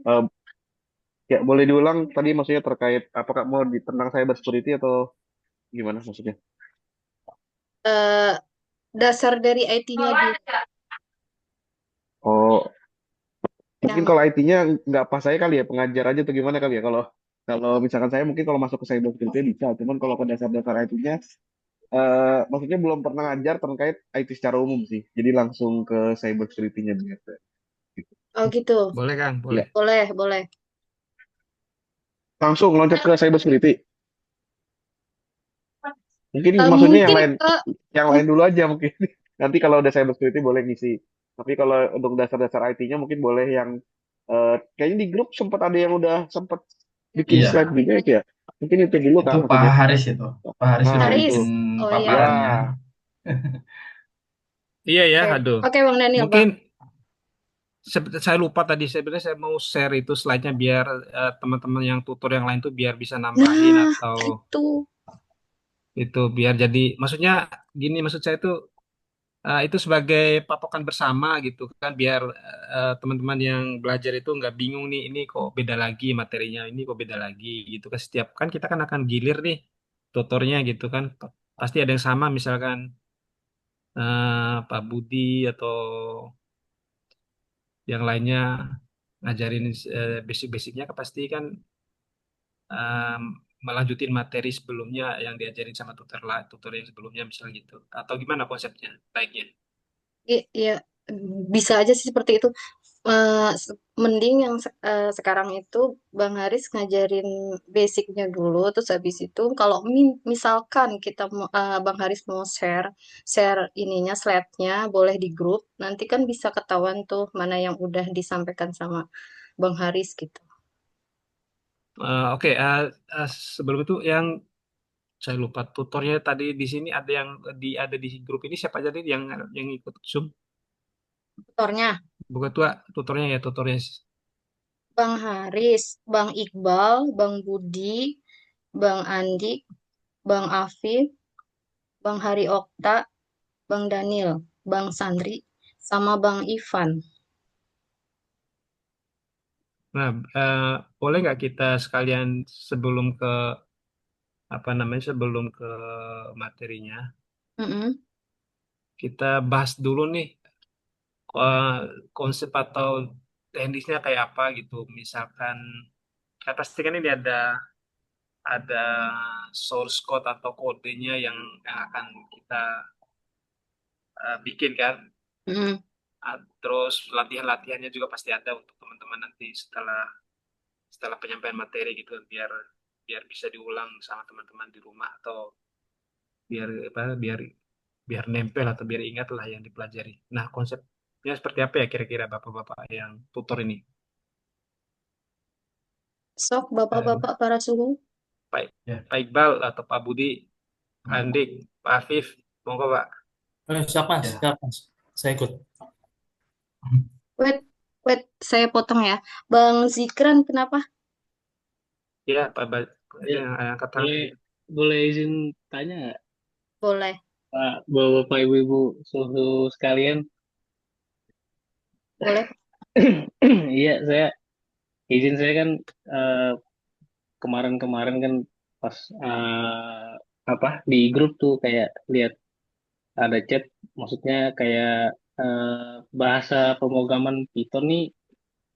Eh, ya boleh diulang tadi maksudnya terkait apakah mau tentang cyber security atau gimana maksudnya? Eh, dasar dari IT-nya dulu Oh, mungkin yang kalau IT-nya nggak pas saya kali ya, pengajar aja atau gimana kali ya. Kalau kalau misalkan saya mungkin kalau masuk ke cyber security bisa, cuman kalau ke dasar-dasar IT-nya, maksudnya belum pernah ngajar terkait IT secara umum sih. Jadi langsung ke cyber security-nya biasa. Gitu. oh gitu. Boleh Kang, boleh. Ya, Boleh, boleh. langsung loncat ke cyber security. Mungkin maksudnya Mungkin yang lain dulu aja mungkin. Nanti kalau udah cyber security boleh ngisi. Tapi kalau untuk dasar-dasar IT-nya mungkin boleh yang kayaknya di grup sempat ada yang udah sempat bikin slide Iya, juga itu ya. Mungkin itu dulu itu kan Pak maksudnya. Haris itu. Pak Haris Nah, udah itu. bikin Haris. Oh iya. paparannya. Ya, Iya ya, Oke. aduh. Oke, Bang Daniel, Mungkin Bang. saya lupa tadi sebenarnya saya mau share itu slide-nya biar teman-teman yang tutor yang lain tuh biar bisa nambahin Nah, atau itu. itu biar jadi maksudnya gini maksud saya itu itu sebagai patokan bersama gitu kan biar teman-teman yang belajar itu nggak bingung nih ini kok beda lagi materinya ini kok beda lagi gitu kan setiap kan kita kan akan gilir nih tutornya gitu kan pasti ada yang sama misalkan Pak Budi atau yang lainnya ngajarin basic-basicnya kan pasti kan em, melanjutin materi sebelumnya yang diajarin sama tutor yang sebelumnya misalnya gitu atau gimana konsepnya baiknya. Iya, bisa aja sih seperti itu. Mending yang sekarang itu Bang Haris ngajarin basicnya dulu, terus habis itu kalau misalkan Bang Haris mau share share ininya slide-nya boleh di grup, nanti kan bisa ketahuan tuh mana yang udah disampaikan sama Bang Haris gitu. Oke, eh, sebelum itu yang saya lupa tutornya tadi di sini ada di grup ini siapa aja nih yang ikut Zoom? Tutornya Bukan tua tutornya ya tutornya. Bang Haris, Bang Iqbal, Bang Budi, Bang Andi, Bang Afif, Bang Hari Okta, Bang Daniel, Bang Sandri, sama Bang Ivan. Nah, eh, boleh nggak kita sekalian sebelum ke apa namanya sebelum ke materinya Mm-mm. kita bahas dulu nih eh, konsep atau teknisnya kayak apa gitu. Misalkan kan pasti kan ini ada source code atau kodenya yang akan kita bikin kan. Mm-mm. Terus latihan-latihannya juga pasti ada untuk teman-teman nanti setelah setelah penyampaian materi gitu biar biar bisa diulang sama teman-teman di rumah atau biar apa biar nempel atau biar ingat lah yang dipelajari. Nah, konsepnya seperti apa ya kira-kira Bapak-bapak yang tutor ini? Sok Eh, bapak-bapak para suhu. Pak, ya. Pak Iqbal atau Pak Budi, Pak Andik, Pak Afif, monggo Pak. Siap mas, Ya. siap mas. Saya ikut. Wait, wait, saya potong ya. Bang Zikran, kenapa? Ya, Ya, yang angkat tangan. boleh boleh izin tanya nggak, Boleh. Pak, Bapak, Ibu-ibu, suhu sekalian? Boleh. Iya, saya kan eh, kemarin-kemarin kan pas apa di grup tuh kayak lihat ada chat, maksudnya kayak bahasa pemrograman Python nih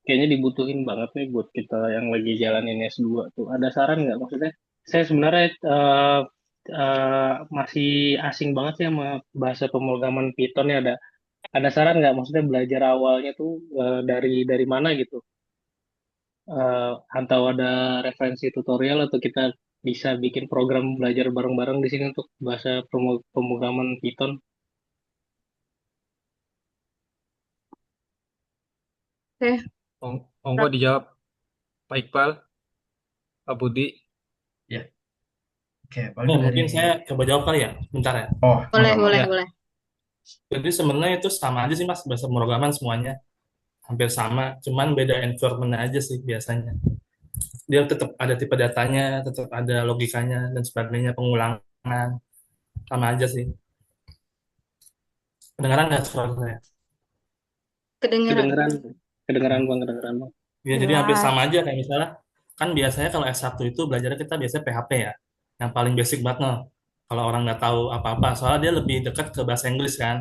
kayaknya dibutuhin banget nih buat kita yang lagi jalanin S2 tuh. Ada saran nggak? Maksudnya saya sebenarnya masih asing banget sih sama bahasa pemrograman Python ya. Ada saran nggak? Maksudnya belajar awalnya tuh dari mana gitu? Atau ada referensi tutorial atau kita bisa bikin program belajar bareng-bareng di sini untuk bahasa pemrograman Python? Oke. Monggo dijawab Pak Iqbal, Pak Budi. Ya. Oke, paling Oh, dari mungkin saya coba jawab kali ya, bentar ya. Oh, Boleh, mangga boleh, mangga. Ya, boleh. Jadi sebenarnya itu sama aja sih mas, bahasa pemrograman semuanya hampir sama, cuman beda environment aja sih biasanya. Dia tetap ada tipe datanya, tetap ada logikanya dan sebagainya, pengulangan, sama aja sih. Kedengaran nggak suara saya? Kedengeran. Kedengeran, kedengeran bang, kedengeran bang. Ya, jadi hampir Jelas. sama aja kayak misalnya kan biasanya kalau S1 itu belajarnya kita biasanya PHP ya, yang paling basic banget noh. Kalau orang nggak tahu apa-apa, soalnya dia lebih dekat ke bahasa Inggris kan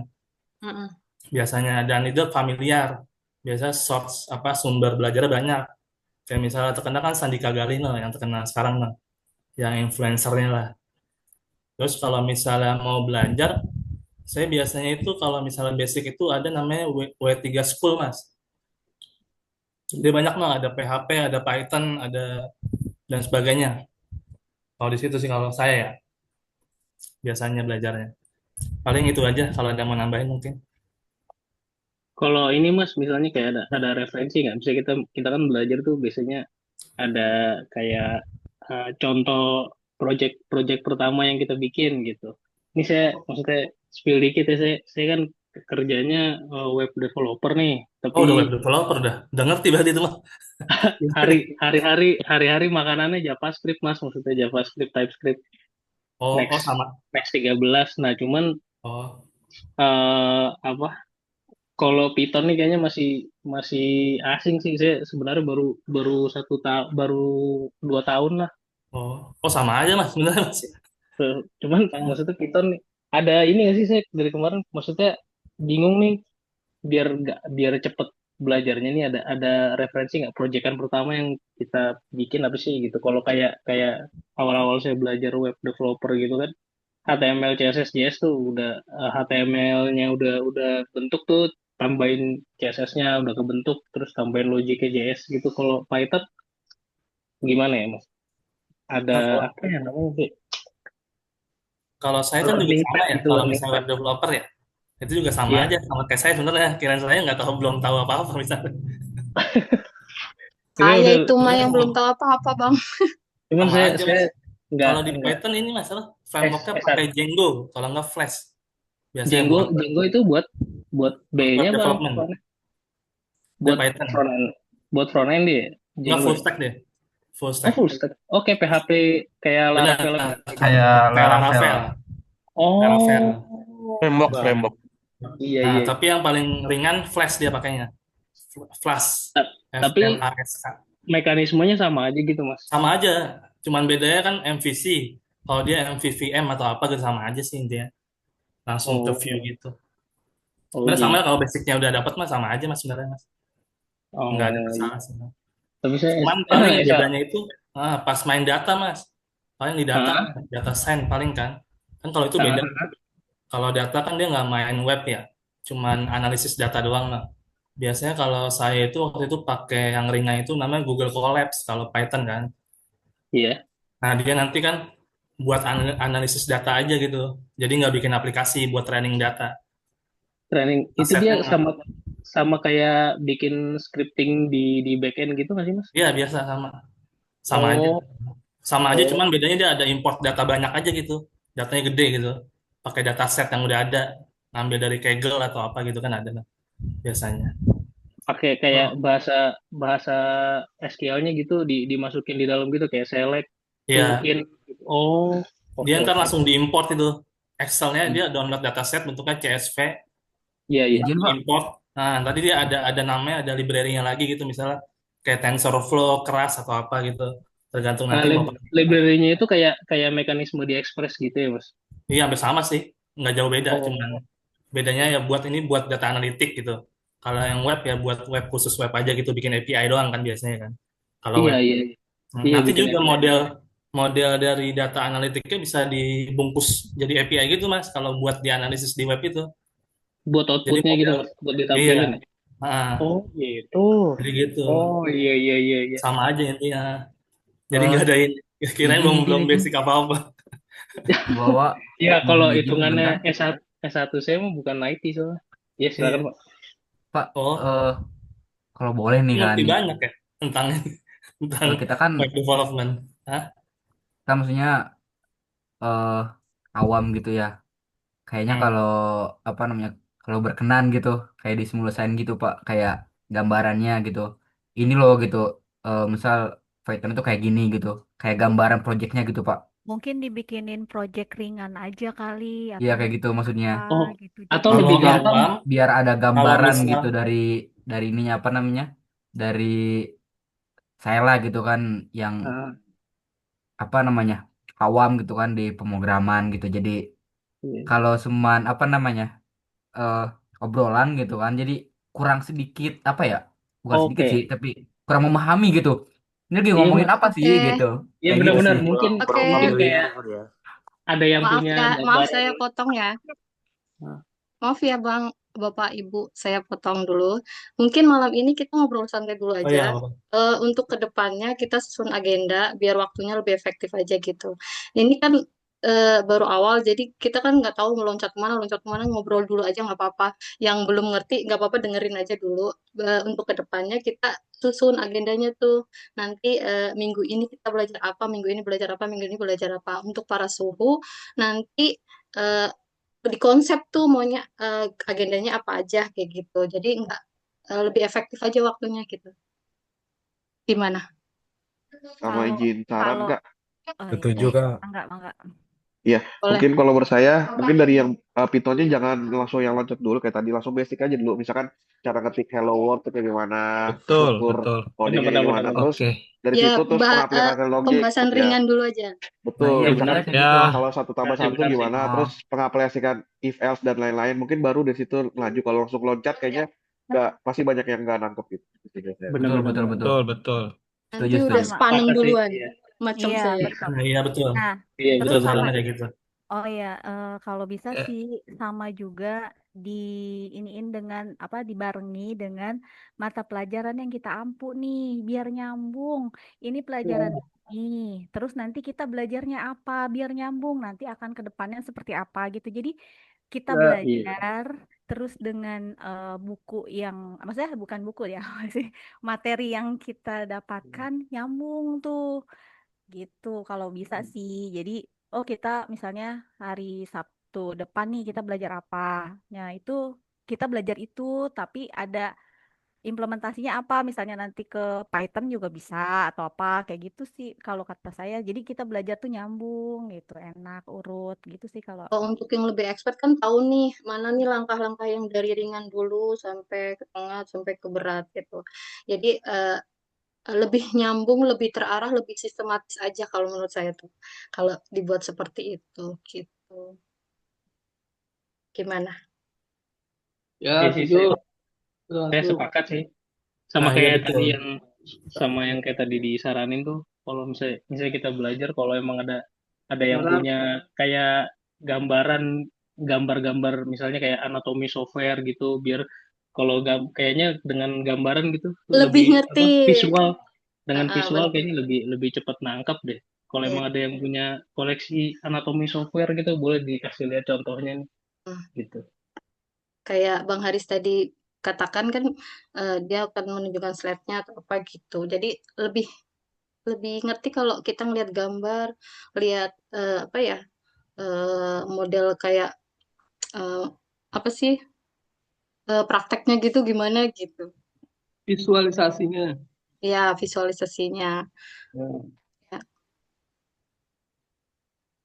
Mm-mm. biasanya dan itu familiar. Biasa source apa sumber belajarnya banyak. Kayak misalnya terkenal kan Sandika Garino yang terkenal sekarang noh, yang influencernya lah. Terus kalau misalnya mau belajar, saya biasanya itu kalau misalnya basic itu ada namanya W3 School Mas. Dia banyak noh, ada PHP, ada Python, ada dan sebagainya. Kalau di situ sih kalau saya ya biasanya belajarnya. Paling itu aja kalau ada mau nambahin mungkin. Kalau ini Mas, misalnya kayak ada referensi nggak? Misalnya kita kan belajar tuh biasanya ada kayak contoh project pertama yang kita bikin gitu. Ini saya maksudnya spill dikit ya, saya kan kerjanya web developer nih, Oh, tapi udah web developer udah ngerti berarti itu mah. hari-hari makanannya JavaScript Mas, maksudnya JavaScript, TypeScript, Oh Next sama. Next 13. Nah, cuman Oh, apa kalau Python nih kayaknya masih masih asing sih. Saya sebenarnya baru baru baru 2 tahun lah. oh sama aja mas sebenarnya mas. Cuman Ah, maksudnya Python nih ada ini nggak sih, saya dari kemarin maksudnya bingung nih, biar cepet belajarnya nih, ada referensi nggak proyekan pertama yang kita bikin apa sih gitu. Kalau kayak kayak awal-awal saya belajar web developer gitu kan, HTML CSS JS tuh udah HTML-nya udah bentuk tuh, tambahin CSS-nya udah kebentuk, terus tambahin logiknya JS gitu. Kalau Python gimana ya Mas? Ada Nah, kalau apa ya namanya sih? kalau saya kan juga Learning sama path ya. gitu, Kalau learning misalnya web path. developer ya, itu juga sama Iya. aja sama kayak saya sebenarnya. Kirain saya nggak tahu belum tahu apa-apa misalnya. Saya Saya udah itu mah Sebenarnya yang belum tahu apa-apa, Bang. cuman sama saya aja saya mas. nggak Kalau di nggak Python ini masalah S frameworknya pakai S1. Django, kalau nggak Flash. Biasanya Django buat Django itu buat web B-nya bang, development. Dia buat Python. front end, dia Nggak Django full ya. stack deh. Full Oh stack. full stack. Oke, PHP kayak Benar. Laravel gitu. Kayak Kayak Laravel. Laravel, Laravel. Oh, framework, Bang. framework. iya Nah, iya. tapi yang paling ringan Flash dia pakainya. Flash. Tapi FLASK. mekanismenya sama aja gitu mas. Sama aja. Cuman bedanya kan MVC. Kalau dia MVVM atau apa gitu sama aja sih intinya. Langsung ke view Oh, gitu. oh Sebenarnya sama gitu. kalau basicnya udah dapat mah sama aja mas sebenarnya mas. Nggak ada Oh iya. masalah sih. Tapi saya Cuman paling Esa, bedanya itu pas main data mas. Paling di data kan, ah, data science paling kan. Kan kalau itu beda. ah, Kalau data kan dia nggak main web ya. Cuman analisis data doang lah. Biasanya kalau saya itu waktu itu pakai yang ringan itu namanya Google Colabs kalau Python kan. iya. Nah, dia nanti kan buat analisis data aja gitu. Jadi nggak bikin aplikasi buat training data. Training itu dia Asetnya, sama sama kayak bikin scripting di backend gitu nggak sih mas? ya biasa sama. Sama aja. Oh, Sama aja, cuman oh, bedanya dia ada import data banyak aja gitu. Datanya gede gitu. Pakai data set yang udah ada. Ngambil dari Kaggle atau apa gitu kan ada lah biasanya. pakai kayak Oh, bahasa bahasa SQL-nya gitu dimasukin di dalam gitu kayak select to iya, in. Oh, dia oke ntar oke. langsung diimport itu. Excelnya dia download dataset bentuknya CSV, Iya iya. Izin Pak, import. Nah, tadi dia ada namanya, ada library-nya lagi gitu, misalnya kayak TensorFlow, Keras atau apa gitu. Tergantung Nah, nanti mau pakai apa. library-nya itu kayak kayak mekanisme di Express gitu ya mas? Iya, hampir sama sih, nggak jauh beda, cuman Oh, bedanya ya buat ini buat data analitik gitu. Kalau yang web ya buat web khusus web aja gitu, bikin API doang kan biasanya kan. Kalau iya web. iya iya Nanti bikin juga API. model model dari data analitiknya bisa dibungkus jadi API gitu Mas, kalau buat dianalisis di web itu. Buat Jadi outputnya gitu model, mas, buat iya, ditampilin ya. ah, Oh gitu. jadi gitu. Oh iya iya iya iya. Sama aja intinya. Jadi eh nggak ada ini. Kirain izin, belum izin, belum izin. basic apa-apa. Ke bawah, Ya kalau mohon izin hitungannya sebentar. S1 saya mah bukan IT soalnya. Ya silakan Iya. Pak. Pak, Oh, eh kalau boleh nih kan ngerti nih, banyak ya tentang tentang kalau kita kan, web development. Hah? kita maksudnya eh awam gitu ya. Kayaknya Hmm. kalau apa namanya, kalau berkenan gitu, kayak di Simulasan gitu Pak, kayak gambarannya gitu. Ini loh gitu, misal Python itu kayak gini gitu, kayak gambaran projectnya gitu Pak. Mungkin dibikinin project ringan aja kali Iya atau kayak gitu maksudnya. apa Oh, gitu. Jadi atau Kalau lebih kayak gampang awam, Biar ada kalau gambaran misal gitu dari ininya apa namanya, dari saya lah gitu kan yang Ah, apa namanya awam gitu kan di pemrograman gitu. Jadi iya. kalau semuanya apa namanya eh obrolan gitu kan, jadi kurang sedikit apa ya, bukan sedikit sih, Oke. tapi kurang memahami gitu. Ini lagi Iya, ngomongin apa sih Oke, gitu, iya kayak gitu benar-benar sih. mungkin Kurang kurang oke. kayak familiar ya. ada yang Maaf punya ya, maaf gambaran. saya potong ya. Ah, Maaf ya Bang, Bapak, Ibu, saya potong dulu. Mungkin malam ini kita ngobrol santai dulu Oh ya, aja. Untuk kedepannya kita susun agenda biar waktunya lebih efektif aja gitu. Ini kan baru awal, jadi kita kan nggak tahu meloncat kemana, ngobrol dulu aja nggak apa-apa. Yang belum ngerti nggak apa-apa dengerin aja dulu. Untuk kedepannya kita susun agendanya tuh. Nanti minggu ini kita belajar apa, minggu ini belajar apa, minggu ini belajar apa. Untuk para suhu nanti eh, di konsep tuh maunya agendanya apa aja kayak gitu. Jadi nggak lebih efektif aja waktunya gitu. Gimana? Sama Kalau izin saran kalau Kak. oh iya, Setuju, Kak. enggak, enggak. Iya, Boleh. mungkin kalau menurut saya, mungkin dari yang Pythonnya jangan langsung yang loncat dulu kayak tadi, langsung basic aja dulu. Misalkan cara ngetik hello world itu kayak gimana, Betul, struktur betul. codingnya kayak benar-benar gimana, benar. terus Oke. dari Ya, situ terus pengaplikasian logik, pembahasan ya ringan dulu aja. Nah betul. iya Misalkan bener kayak Ya, gitu. kalau satu tambah Benar sih, satu benar sih. gimana, terus Oh, pengaplikasikan if else dan lain-lain, mungkin baru dari situ maju. Kalau langsung loncat kayaknya nggak, pasti banyak yang nggak nangkep gitu. Sih, biasanya. betul Benar-benar betul benar. betul. betul, betul. Setuju Nanti udah setuju. Sama. sepanem Sepakat sih. duluan, Iya. macam Iya, saya. betul. nah iya betul. Nah, Iya, terus Betul betul sama sarannya banget. kayak gitu. oh ya, kalau bisa Eh, sih sama juga di iniin dengan apa dibarengi dengan mata pelajaran yang kita ampu nih biar nyambung. Ini pelajaran ini, terus nanti kita belajarnya apa biar nyambung nanti akan ke depannya seperti apa gitu. Jadi kita Iya. belajar terus dengan buku yang maksudnya bukan buku ya, masih materi yang kita dapatkan nyambung tuh. Gitu, kalau bisa sih. Jadi, oh kita misalnya hari Sabtu depan nih kita belajar apa. Nah, itu kita belajar itu, tapi ada implementasinya apa. Misalnya nanti ke Python juga bisa atau apa. Kayak gitu sih kalau kata saya. Jadi kita belajar tuh nyambung gitu, enak, urut gitu sih kalau. Kalau untuk yang lebih expert kan tahu nih mana nih langkah-langkah yang dari ringan dulu sampai ke tengah sampai ke berat gitu. Jadi lebih nyambung, lebih terarah, lebih sistematis aja kalau menurut saya tuh. Kalau dibuat seperti itu gitu. Gimana? Ya, Iya sih, setuju. saya Setuju. sepakat sih. Sama Nah iya kayak tadi betul. yang kayak tadi disaranin tuh, kalau misalnya kita belajar, kalau emang ada yang Sekarang punya kayak gambaran gambar-gambar misalnya kayak anatomi software gitu, biar kalau kayaknya dengan gambaran gitu Lebih lebih ngerti. apa visual, dengan Ah, visual benar. kayaknya lebih lebih cepat nangkap deh. Kalau Ya. emang ada yang punya koleksi anatomi software gitu, boleh dikasih lihat contohnya nih, Hmm. gitu. Kayak Bang Haris tadi katakan kan dia akan menunjukkan slide-nya atau apa gitu. Jadi lebih lebih ngerti kalau kita ngelihat gambar, lihat apa ya model kayak eh, apa sih prakteknya gitu gimana gitu. visualisasinya. Ya visualisasinya. Hmm. Ya,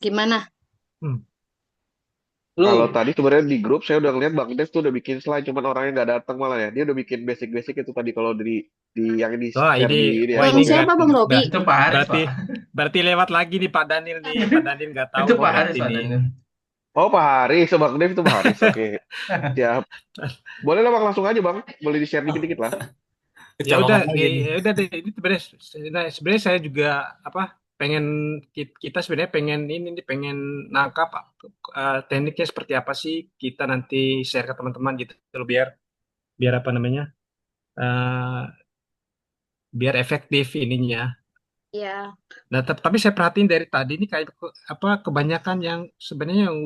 gimana? hmm. Kalau Lu tadi sebenarnya di grup saya udah ngeliat Bang Des tuh udah bikin slide, cuman orangnya nggak datang malah ya. Dia udah bikin basic-basic itu tadi kalau di yang di Wah, share ini, di ini ya wah di ini Bang WA. siapa Bang Robi? udah, Itu Pak Haris, berarti, Pak. berarti lewat lagi nih Pak Daniel nih. Pak Daniel nggak tahu Itu nih Pak Haris, berarti Pak nih. Daniel. Oh Pak Haris, so Bang Dev itu Pak Haris. Oke, siap. Boleh lah Bang, langsung aja Bang. Boleh di-share dikit-dikit lah. Ya udah, Kecolongan lagi nih. ya udah deh. Ini sebenarnya, nah, sebenarnya saya juga apa pengen kita sebenarnya pengen ini nih pengen nangkap tekniknya seperti apa sih kita nanti share ke teman-teman gitu biar biar apa namanya eh, biar efektif ininya. Ya, Nah, tapi saya perhatiin dari tadi ini kayak apa kebanyakan yang sebenarnya yang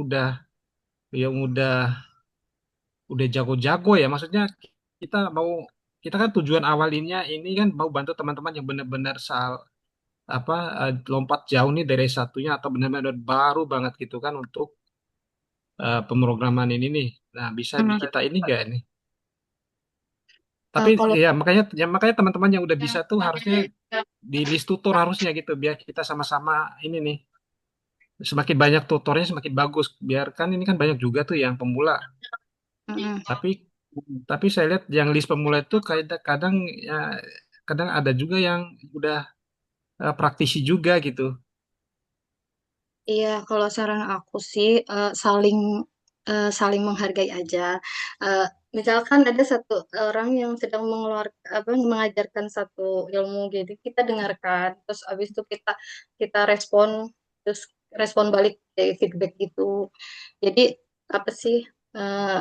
udah jago-jago ya. Maksudnya kita mau kita kan tujuan awalinnya ini kan mau bantu teman-teman yang benar-benar apa lompat jauh nih dari satunya atau benar-benar baru banget gitu kan untuk pemrograman ini nih. Nah, bisa di hmm. kita ini enggak nih? Tapi Kalau ya makanya teman-teman yang udah bisa tuh harusnya di list tutor harusnya gitu biar kita sama-sama ini nih. Semakin banyak tutornya semakin bagus. Biarkan ini kan banyak juga tuh yang pemula. mm, Tapi tapi saya lihat yang list pemula itu kadang-kadang ya, kadang ada juga yang udah praktisi juga gitu. Iya, kalau saran aku sih saling menghargai aja. Eh, Misalkan ada satu orang yang sedang mengajarkan satu ilmu, jadi kita dengarkan, terus abis itu kita respon, terus respon balik kayak feedback gitu. Jadi apa sih? eh,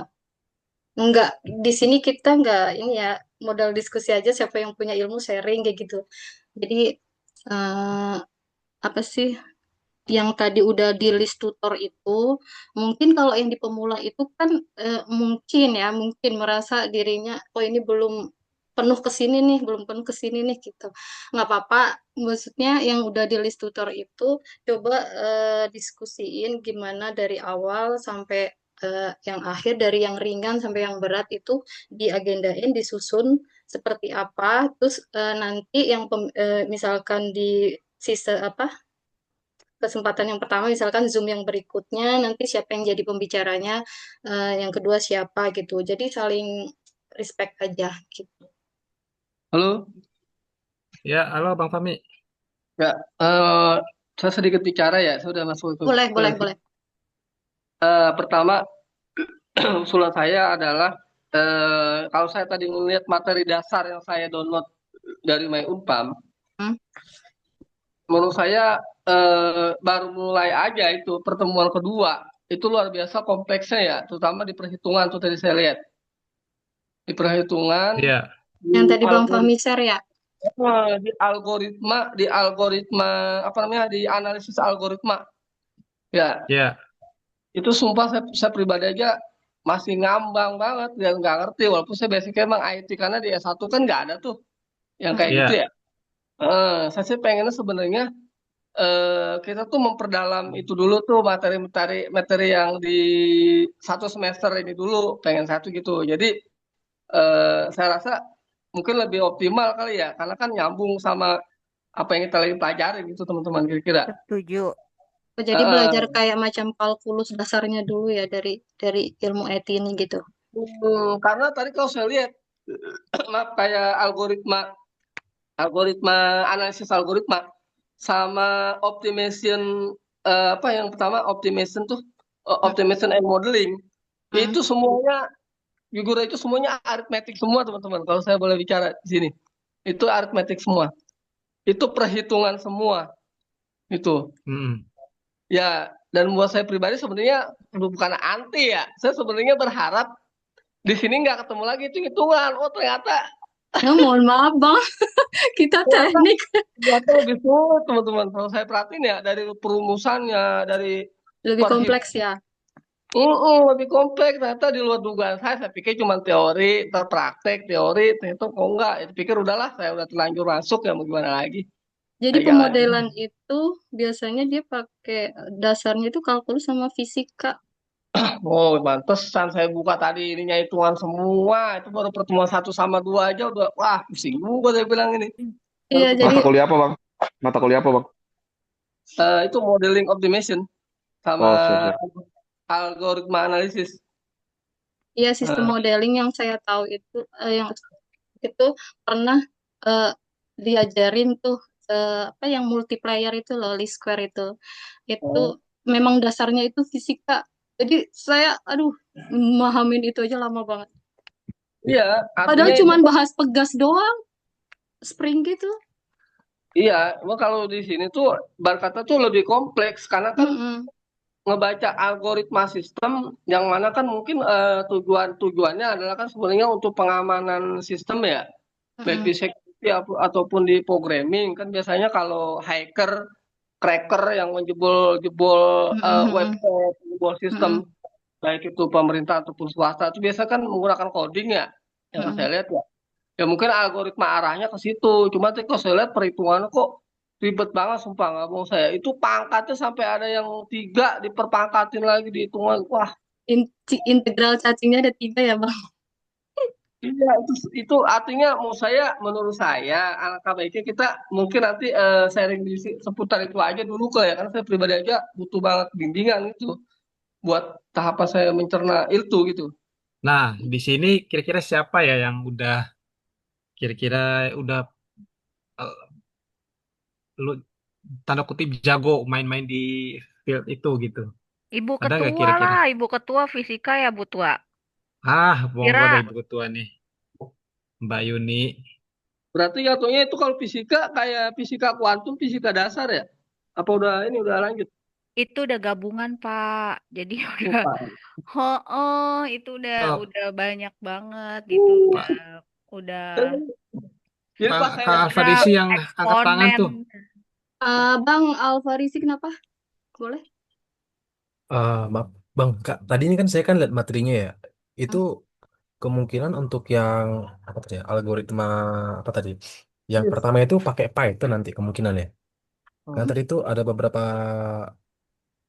Enggak, di sini kita enggak ini ya, modal diskusi aja, siapa yang punya ilmu sharing kayak gitu. Jadi eh, apa sih yang tadi udah di list tutor itu, mungkin kalau yang di pemula itu kan mungkin merasa dirinya, oh ini belum penuh ke sini nih, belum penuh ke sini nih gitu. Nggak apa-apa, maksudnya yang udah di list tutor itu coba diskusiin gimana dari awal sampai yang akhir, dari yang ringan sampai yang berat itu diagendain, disusun seperti apa, terus nanti misalkan di sisa kesempatan yang pertama, misalkan Zoom yang berikutnya nanti siapa yang jadi pembicaranya, yang kedua siapa gitu. Jadi saling respect aja gitu. Halo, Ya, halo Bang Fami. ya, saya sedikit bicara ya, saya sudah masuk Boleh, ke boleh, boleh. pertama usulan saya adalah kalau saya tadi melihat materi dasar yang saya download dari My Unpam, Hmm? menurut saya baru mulai aja itu pertemuan kedua itu luar biasa kompleksnya ya, terutama di perhitungan tuh tadi saya lihat di perhitungan Iya, Yang di tadi Bang Fahmi share ya. di algoritma apa namanya di analisis algoritma ya ya, itu sumpah saya pribadi aja masih ngambang banget dan nggak ngerti walaupun saya basicnya emang IT karena di S1 kan nggak ada tuh yang kayak gitu ya, ya. Saya sih pengennya sebenarnya kita tuh memperdalam itu dulu tuh materi yang di satu semester ini dulu pengen satu gitu. Jadi saya rasa mungkin lebih optimal kali ya karena kan nyambung sama apa yang kita lagi pelajarin gitu teman-teman kira-kira. Setuju. Oh, jadi belajar Eh, kayak macam kalkulus dasarnya dulu ya, dari ilmu IT ini gitu. karena tadi kalau saya lihat maaf kayak algoritma algoritma analisis algoritma sama optimization apa yang pertama optimization tuh Hmm, optimization and modeling hmm. itu semuanya jujur itu semuanya aritmetik semua teman-teman kalau saya boleh bicara di sini itu aritmetik semua itu perhitungan semua itu mm, ya dan buat saya pribadi sebenarnya bukan anti ya saya sebenarnya berharap di sini nggak ketemu lagi itu hitungan oh ternyata Ya, mohon maaf Bang, kita ternyata teknik ternyata lebih sulit teman-teman kalau saya perhatiin ya dari perumusannya dari lebih kompleks perhitungan ya. lebih kompleks ternyata di luar dugaan saya pikir cuma teori terpraktek teori ternyata kok enggak itu pikir udahlah saya udah terlanjur masuk ya mau gimana lagi Jadi saya jalanin pemodelan itu biasanya dia pakai dasarnya itu kalkulus sama fisika. oh pantesan saya buka tadi ininya hitungan semua itu baru pertemuan satu sama dua aja udah wah pusing juga saya bilang ini baru Iya, jadi Mata pertemuan kuliah apa, Bang? Mata kuliah apa, Bang? itu modeling optimization sama Oh, siap, siap. algoritma analisis. iya sistem Eh, modeling yang saya tahu yang itu pernah eh, diajarin tuh, apa yang multiplier itu loh, least square itu oh, memang dasarnya itu fisika. Jadi saya aduh memahamin itu aja lama banget. iya Padahal artinya itu cuman bahas pegas doang, spring gitu. iya cuma kalau di sini tuh berkata tuh lebih kompleks karena kan Mm-mm, ngebaca algoritma sistem yang mana kan mungkin tujuannya adalah kan sebenarnya untuk pengamanan sistem ya baik mm-mm, di security ataupun di programming kan biasanya kalau hacker cracker yang menjebol-jebol mm-mm, website jebol sistem mm-mm, baik itu pemerintah ataupun swasta itu biasanya kan menggunakan coding ya yang saya mm-mm. lihat ya ya mungkin algoritma arahnya ke situ cuma tuh kok saya lihat perhitungannya kok ribet banget sumpah nggak bohong saya itu pangkatnya sampai ada yang tiga diperpangkatin lagi dihitungan wah Integral cacingnya ada 3 ya Bang. iya itu artinya mau saya menurut saya alangkah baiknya kita mungkin nanti sharing di seputar itu aja dulu kok ya karena saya pribadi aja butuh banget bimbingan itu buat tahapan saya mencerna itu gitu. Nah, di sini kira-kira siapa ya yang kira-kira udah lu tanda kutip jago main-main di field itu gitu. Ibu Ada nggak ketua kira-kira? lah, ibu ketua fisika ya Bu Tua. Ah, monggo Kira dari ibu ketua nih, Mbak Yuni. Berarti jatuhnya itu kalau fisika kayak fisika kuantum, fisika dasar ya? Apa udah ini udah lanjut? itu udah gabungan Pak. Jadi udah, Lupa. oh itu Oh, udah banyak banget gitu, Pak, udah Jadi Pak, pas saya Kak nanya, Alfarisi yang angkat tangan eksponen. tuh. Bang Alfarisi kenapa? Boleh? Maaf, Bang, Kak, tadi ini kan saya kan lihat materinya ya. Itu Hmm. kemungkinan untuk yang apa tadi ya, algoritma apa tadi? Yang pertama itu pakai Python nanti kemungkinan ya. Karena tadi itu ada beberapa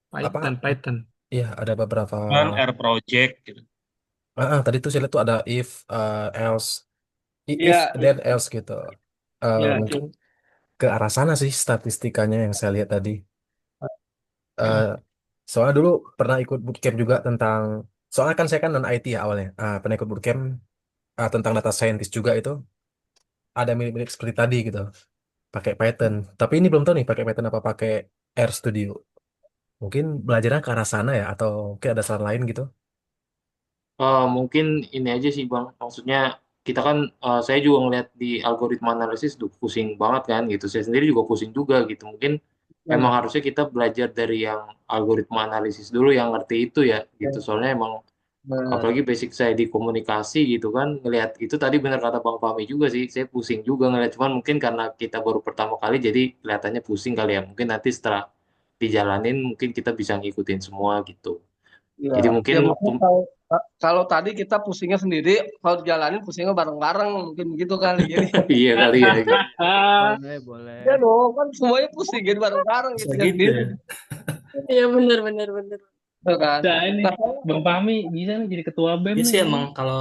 apa? Python, Python. Iya, ada beberapa. Kan R project gitu. Tadi itu saya lihat tuh ada if, else, if Iya, then else gitu. iya, Mungkin ke arah sana sih statistikanya yang saya lihat tadi. Eh, Soalnya dulu pernah ikut bootcamp juga tentang, soalnya kan saya kan non IT ya awalnya. Pernah ikut bootcamp tentang data scientist juga itu ada mirip-mirip seperti tadi gitu, pakai Python. Tapi ini belum tahu nih pakai Python apa pakai R Studio. Mungkin belajarnya ke arah sana ya, atau mungkin ada saran lain gitu. Mungkin ini aja sih Bang, maksudnya kita kan saya juga ngeliat di algoritma analisis tuh pusing banget kan gitu. Saya sendiri juga pusing juga gitu. Mungkin emang harusnya kita belajar dari yang algoritma analisis dulu yang ngerti itu ya gitu. Soalnya emang benar. apalagi basic saya di komunikasi gitu kan ngelihat itu tadi benar kata Bang Fahmi juga sih. Saya pusing juga ngeliat cuman mungkin karena kita baru pertama kali jadi kelihatannya pusing kali ya. Mungkin nanti setelah dijalanin mungkin kita bisa ngikutin semua gitu. Iya. Jadi mungkin Ya mungkin kalau tadi kita pusingnya sendiri, kalau dijalanin pusingnya bareng-bareng, mungkin begitu kali. Jadi iya kali ya gitu. Boleh, boleh. ya dong, kan semuanya pusing jadi bareng-bareng Bisa gitu ya gitu sendiri. ya. Iya benar benar benar. Gitu kan. Nah, ini Nah, Bang Fahmi bisa nih jadi ketua BEM Iya nih sih kayaknya. emang kalau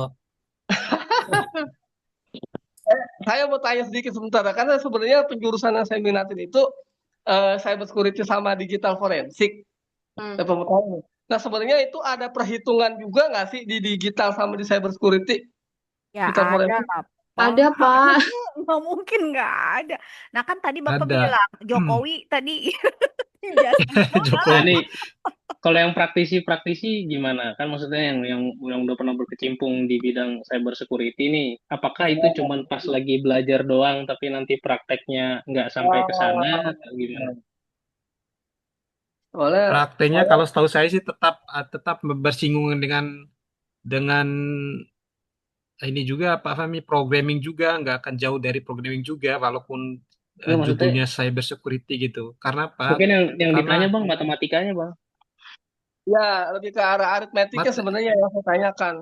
saya mau tanya sedikit sebentar, karena sebenarnya penjurusan yang saya minatin itu cyber security sama digital forensik. Hmm. Saya mau tanya. Nah, sebenarnya itu ada perhitungan juga nggak sih di digital sama di cyber security? Ya Digital ada forensik? lah, Ada Pak. Pak. Nggak mungkin nggak ada. Nah kan tadi Bapak Ada. bilang Jokowi tadi jasa Nah, Jokowi. ini kalau yang praktisi-praktisi gimana? Kan maksudnya yang udah pernah berkecimpung di bidang cyber security nih, apakah itu cuman pas lagi belajar doang tapi nanti prakteknya nggak sampai ke sana atau gimana? Soalnya Prakteknya saya kalau setahu saya sih tetap bersinggungan dengan ini juga Pak Fahmi, programming juga nggak akan jauh dari programming juga walaupun Nggak, maksudnya judulnya cyber security gitu. Karena apa? mungkin yang Karena ditanya Bang matematikanya Bang. ya lebih ke arah aritmetiknya mat sebenarnya yang saya tanyakan.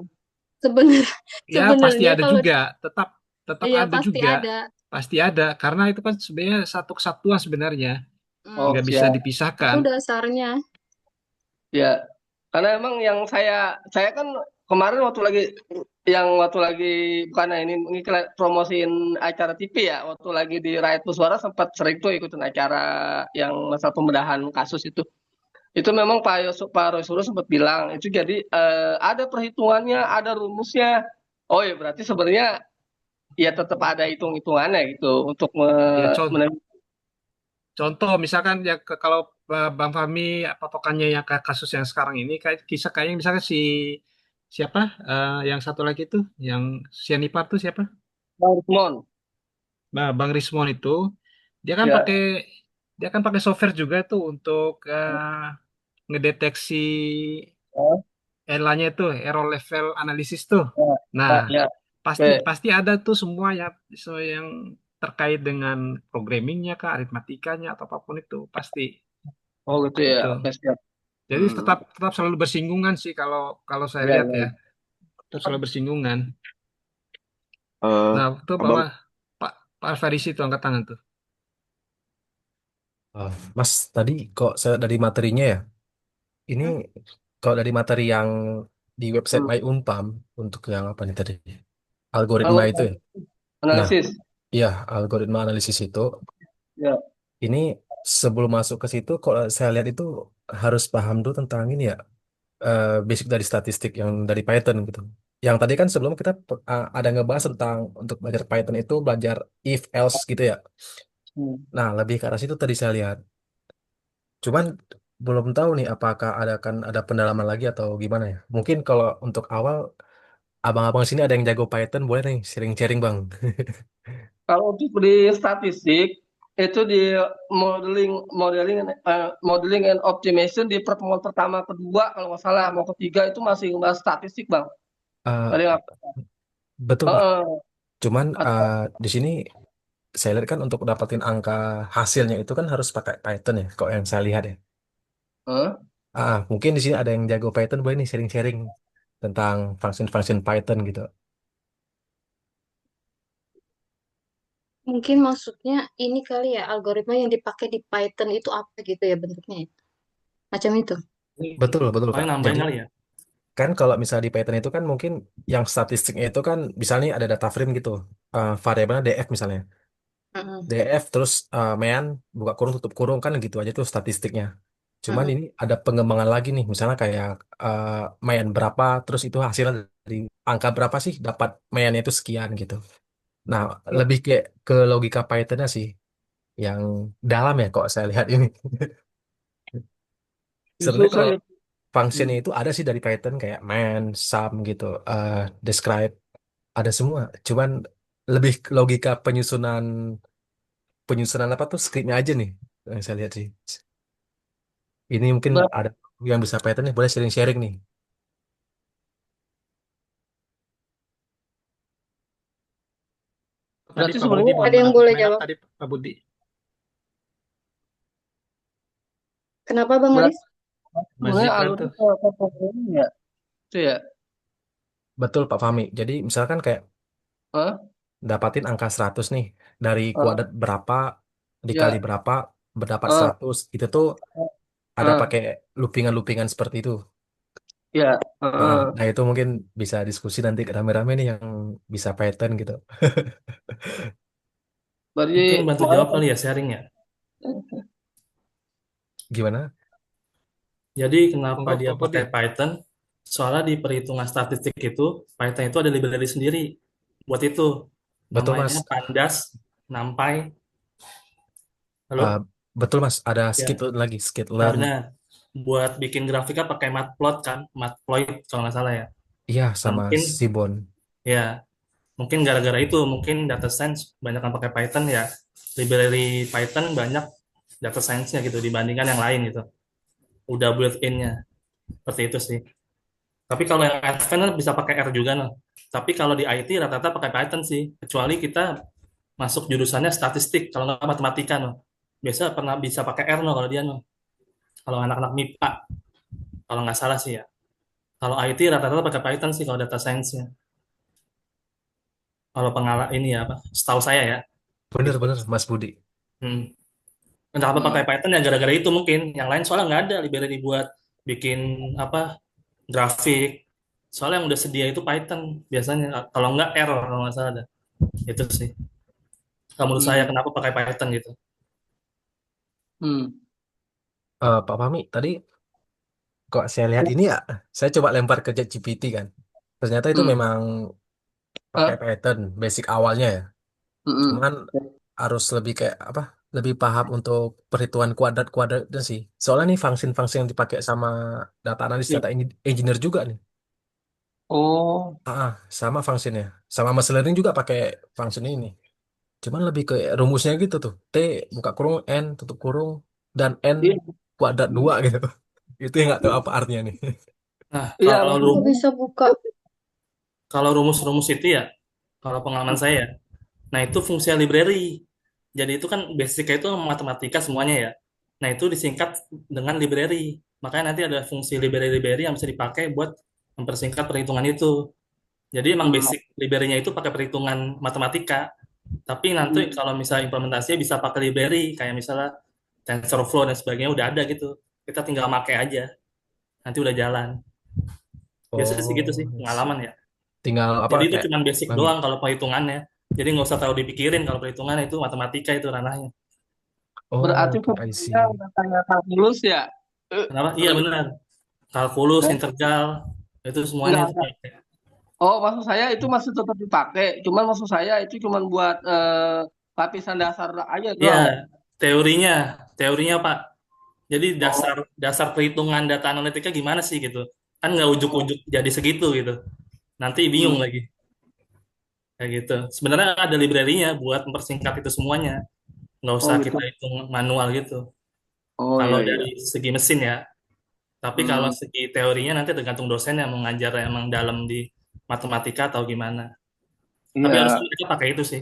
Sebenarnya ya pasti sebenarnya ada kalau juga, tetap tetap iya ada pasti juga, ada. pasti ada karena itu kan sebenarnya satu kesatuan sebenarnya, Oh, nggak bisa siap. Itu dipisahkan. dasarnya. Ya, karena emang yang saya kan kemarin waktu lagi bukan ini promosiin acara TV ya, waktu lagi di Rakyat Suara sempat sering tuh ikutin acara yang masalah pembedahan kasus itu. Itu memang Pak Roy Suryo sempat bilang itu jadi ada perhitungannya, ada rumusnya. Oh ya berarti sebenarnya ya tetap ada hitung-hitungannya gitu untuk Ya contoh misalkan ya kalau Bang Fahmi patokannya yang kasus yang sekarang ini kayak kisah kayaknya misalkan siapa, yang satu lagi tuh yang Sianipar tuh siapa? Bang Rismon. Bang Rismon itu dia kan Ya, pakai dia kan pakai software juga tuh untuk ngedeteksi ya, ELA-nya itu error level analisis tuh. Nah, ya, ya. pasti Oke. pasti ada tuh semua yang terkait dengan programmingnya kah, aritmatikanya atau apapun itu pasti Oh gitu ya. itu. Oke, siap. Jadi tetap tetap selalu bersinggungan sih kalau kalau saya Ya, lihat ya. ya, tetap selalu bersinggungan. Eh, Nah, itu Abang, Pak Pak Farisi itu angkat tangan tuh. Mas, tadi kok saya dari materinya ya, ini Hmm? kalau dari materi yang di website Hmm. My Unpam untuk yang apa nih tadi? Algoritma Kalau itu ya. Nah, analisis. iya, algoritma analisis itu Ya. ini sebelum masuk ke situ kalau saya lihat itu harus paham dulu tentang ini ya, basic dari statistik yang dari Python gitu. Yang tadi kan sebelum kita ada ngebahas tentang untuk belajar Python itu belajar if else gitu ya. Hmm. Nah, lebih ke arah situ tadi saya lihat. Cuman belum tahu nih apakah ada pendalaman lagi atau gimana ya. Mungkin kalau untuk awal abang-abang sini ada yang jago Python boleh nih sharing-sharing Bang. Kalau untuk di statistik itu di modeling and optimization di pertemuan pertama kedua kalau nggak salah mau ketiga itu masih ngebahas statistik bang. Eh, Tadi nggak. betul Pak. Heeh. Cuman Atau di sini saya lihat kan untuk dapatin angka hasilnya itu kan harus pakai Python ya, kok yang saya lihat ya. Heeh. Mungkin di sini ada yang jago Python boleh nih sharing-sharing tentang function-function Python gitu. Mungkin maksudnya ini kali ya, algoritma yang dipakai di Python itu apa gitu ya bentuknya ya. Macam itu. Betul, betul Paling Kak. nambahin Jadi kali ya. kan kalau misalnya di Python itu kan mungkin yang statistiknya itu kan misalnya ada data frame gitu. Variabelnya df misalnya. Mm-mm. df terus main buka kurung tutup kurung kan gitu aja tuh statistiknya. Cuman Mm-mm. ini ada pengembangan lagi nih, misalnya kayak uh, main berapa, terus itu hasilnya dari angka berapa sih dapat mainnya itu sekian gitu. Nah, ya, lebih ke logika Python-nya sih yang dalam ya kok saya lihat ini. justru Sebenarnya kalau saya. Hmm. functionnya itu ada sih dari Python kayak main, sum gitu, describe, ada semua. Cuman lebih ke logika penyusunan penyusunan apa tuh skripnya aja nih yang saya lihat sih. Ini mungkin Ber- ada yang bisa Python nih, boleh sharing-sharing nih. Tadi Berarti Pak Budi sebenarnya mau Ada yang boleh main apa jawab. tadi Pak Budi? Kenapa Bang berarti Aris? sebenarnya Bazikran alurnya tuh. ke programming ya. Itu ya. Betul Pak Fahmi. Jadi misalkan kayak Hah? dapatin angka 100 nih dari Hah? kuadrat berapa dikali Ya. berapa berdapat Hah? 100. Itu tuh ada Hah? pakai loopingan-loopingan seperti itu. Ya. Nah, Heeh. nah itu mungkin bisa diskusi nanti rame-rame nih yang bisa Python gitu. Berarti Mungkin bantu kemarin jawab kali ya sharing ya. Gimana? Jadi kenapa Monggo dia Pak Budi. pakai Python? Soalnya di perhitungan statistik itu, Python itu ada library sendiri buat itu. Betul Namanya Mas. Pandas, NumPy. Eh, Halo? betul Mas. Ada Ya, skitlearn lagi, nah skitlearn. benar. Buat bikin grafiknya pakai Matplot kan, Matplotlib kalau nggak salah ya. Iya Nah sama mungkin Sibon. ya, mungkin gara-gara itu mungkin data science banyak yang pakai Python ya. Library Python banyak data science-nya gitu dibandingkan yang lain gitu. Udah built-in-nya. Seperti itu sih. Tapi kalau yang advance kan bisa pakai R juga nah. Tapi kalau di IT rata-rata pakai Python sih. Kecuali kita masuk jurusannya statistik, kalau nggak matematika no. Biasa pernah bisa pakai R no kalau dia no. Kalau anak-anak MIPA, kalau nggak salah sih ya. Kalau IT rata-rata pakai Python sih kalau data science-nya. Kalau pengalaman ini ya apa? Setahu saya ya. Itu. Bener-bener Mas Budi. Hmm. Kenapa pakai Hmm. Python ya gara-gara itu mungkin. Yang lain soalnya nggak ada library buat bikin apa grafik. Soalnya yang udah sedia itu Python biasanya. Kalau nggak error kalau nggak salah ada. Itu sih. Kalau menurut saya Hmm. kenapa pakai Python gitu. Hmm. Pak Fahmi, tadi kok saya lihat ini ya, saya coba lempar ke ChatGPT kan. Ternyata itu Hmm. memang pakai Hah? Python, basic awalnya ya. Hmm. Cuman harus lebih kayak apa? Lebih paham untuk perhitungan kuadrat-kuadratnya sih. Soalnya nih function-function yang dipakai sama data analis, Ya. data engineer juga nih. Oh. Sama functionnya. Sama machine learning juga pakai function ini. Cuman lebih ke rumusnya gitu tuh. T buka kurung N tutup kurung dan N Iya. kuadrat 2 gitu. Itu yang nggak tahu apa artinya nih. Nah, Iya, kalau Kok maksudnya. bisa buka? rumus itu ya, kalau pengalaman saya, nah itu fungsi library. Jadi itu kan basicnya itu matematika semuanya ya. Nah itu disingkat dengan library. Makanya nanti ada fungsi library-library yang bisa dipakai buat mempersingkat perhitungan itu. Jadi emang Hmm. basic library-nya itu pakai perhitungan matematika. Tapi nanti Hmm. kalau misalnya implementasinya bisa pakai library, kayak misalnya TensorFlow dan sebagainya udah ada gitu. Kita tinggal pakai aja, nanti udah jalan. Biasanya sih gitu sih Oh, pengalaman ya. tinggal apa Jadi itu kayak cuma basic lagi. doang kalau perhitungannya. Jadi nggak usah terlalu dipikirin kalau perhitungan itu matematika itu ranahnya. Berarti Oh, oke, I sebenarnya see. udah kayak kalkulus ya. Kenapa? Iya Lebih. benar. Kalkulus, Eh, integral, itu semuanya enggak, itu enggak. pakai. Oh, maksud saya itu masih tetap dipakai. Cuman maksud saya itu cuman buat lapisan dasar aja Iya, doang. teorinya, teorinya Pak. Jadi Oh, dasar dasar perhitungan data analitika gimana sih gitu? Kan nggak oh, ujuk-ujuk jadi segitu gitu. Nanti bingung hmm. lagi kayak gitu. Sebenarnya ada library-nya buat mempersingkat itu semuanya. Nggak Oh usah gitu. kita hitung manual gitu. Oh Kalau iya dari iya. segi mesin ya. Tapi kalau Hmm. segi teorinya nanti tergantung dosen yang mengajar emang dalam di matematika atau gimana. Tapi harusnya Iya. mereka pakai itu sih.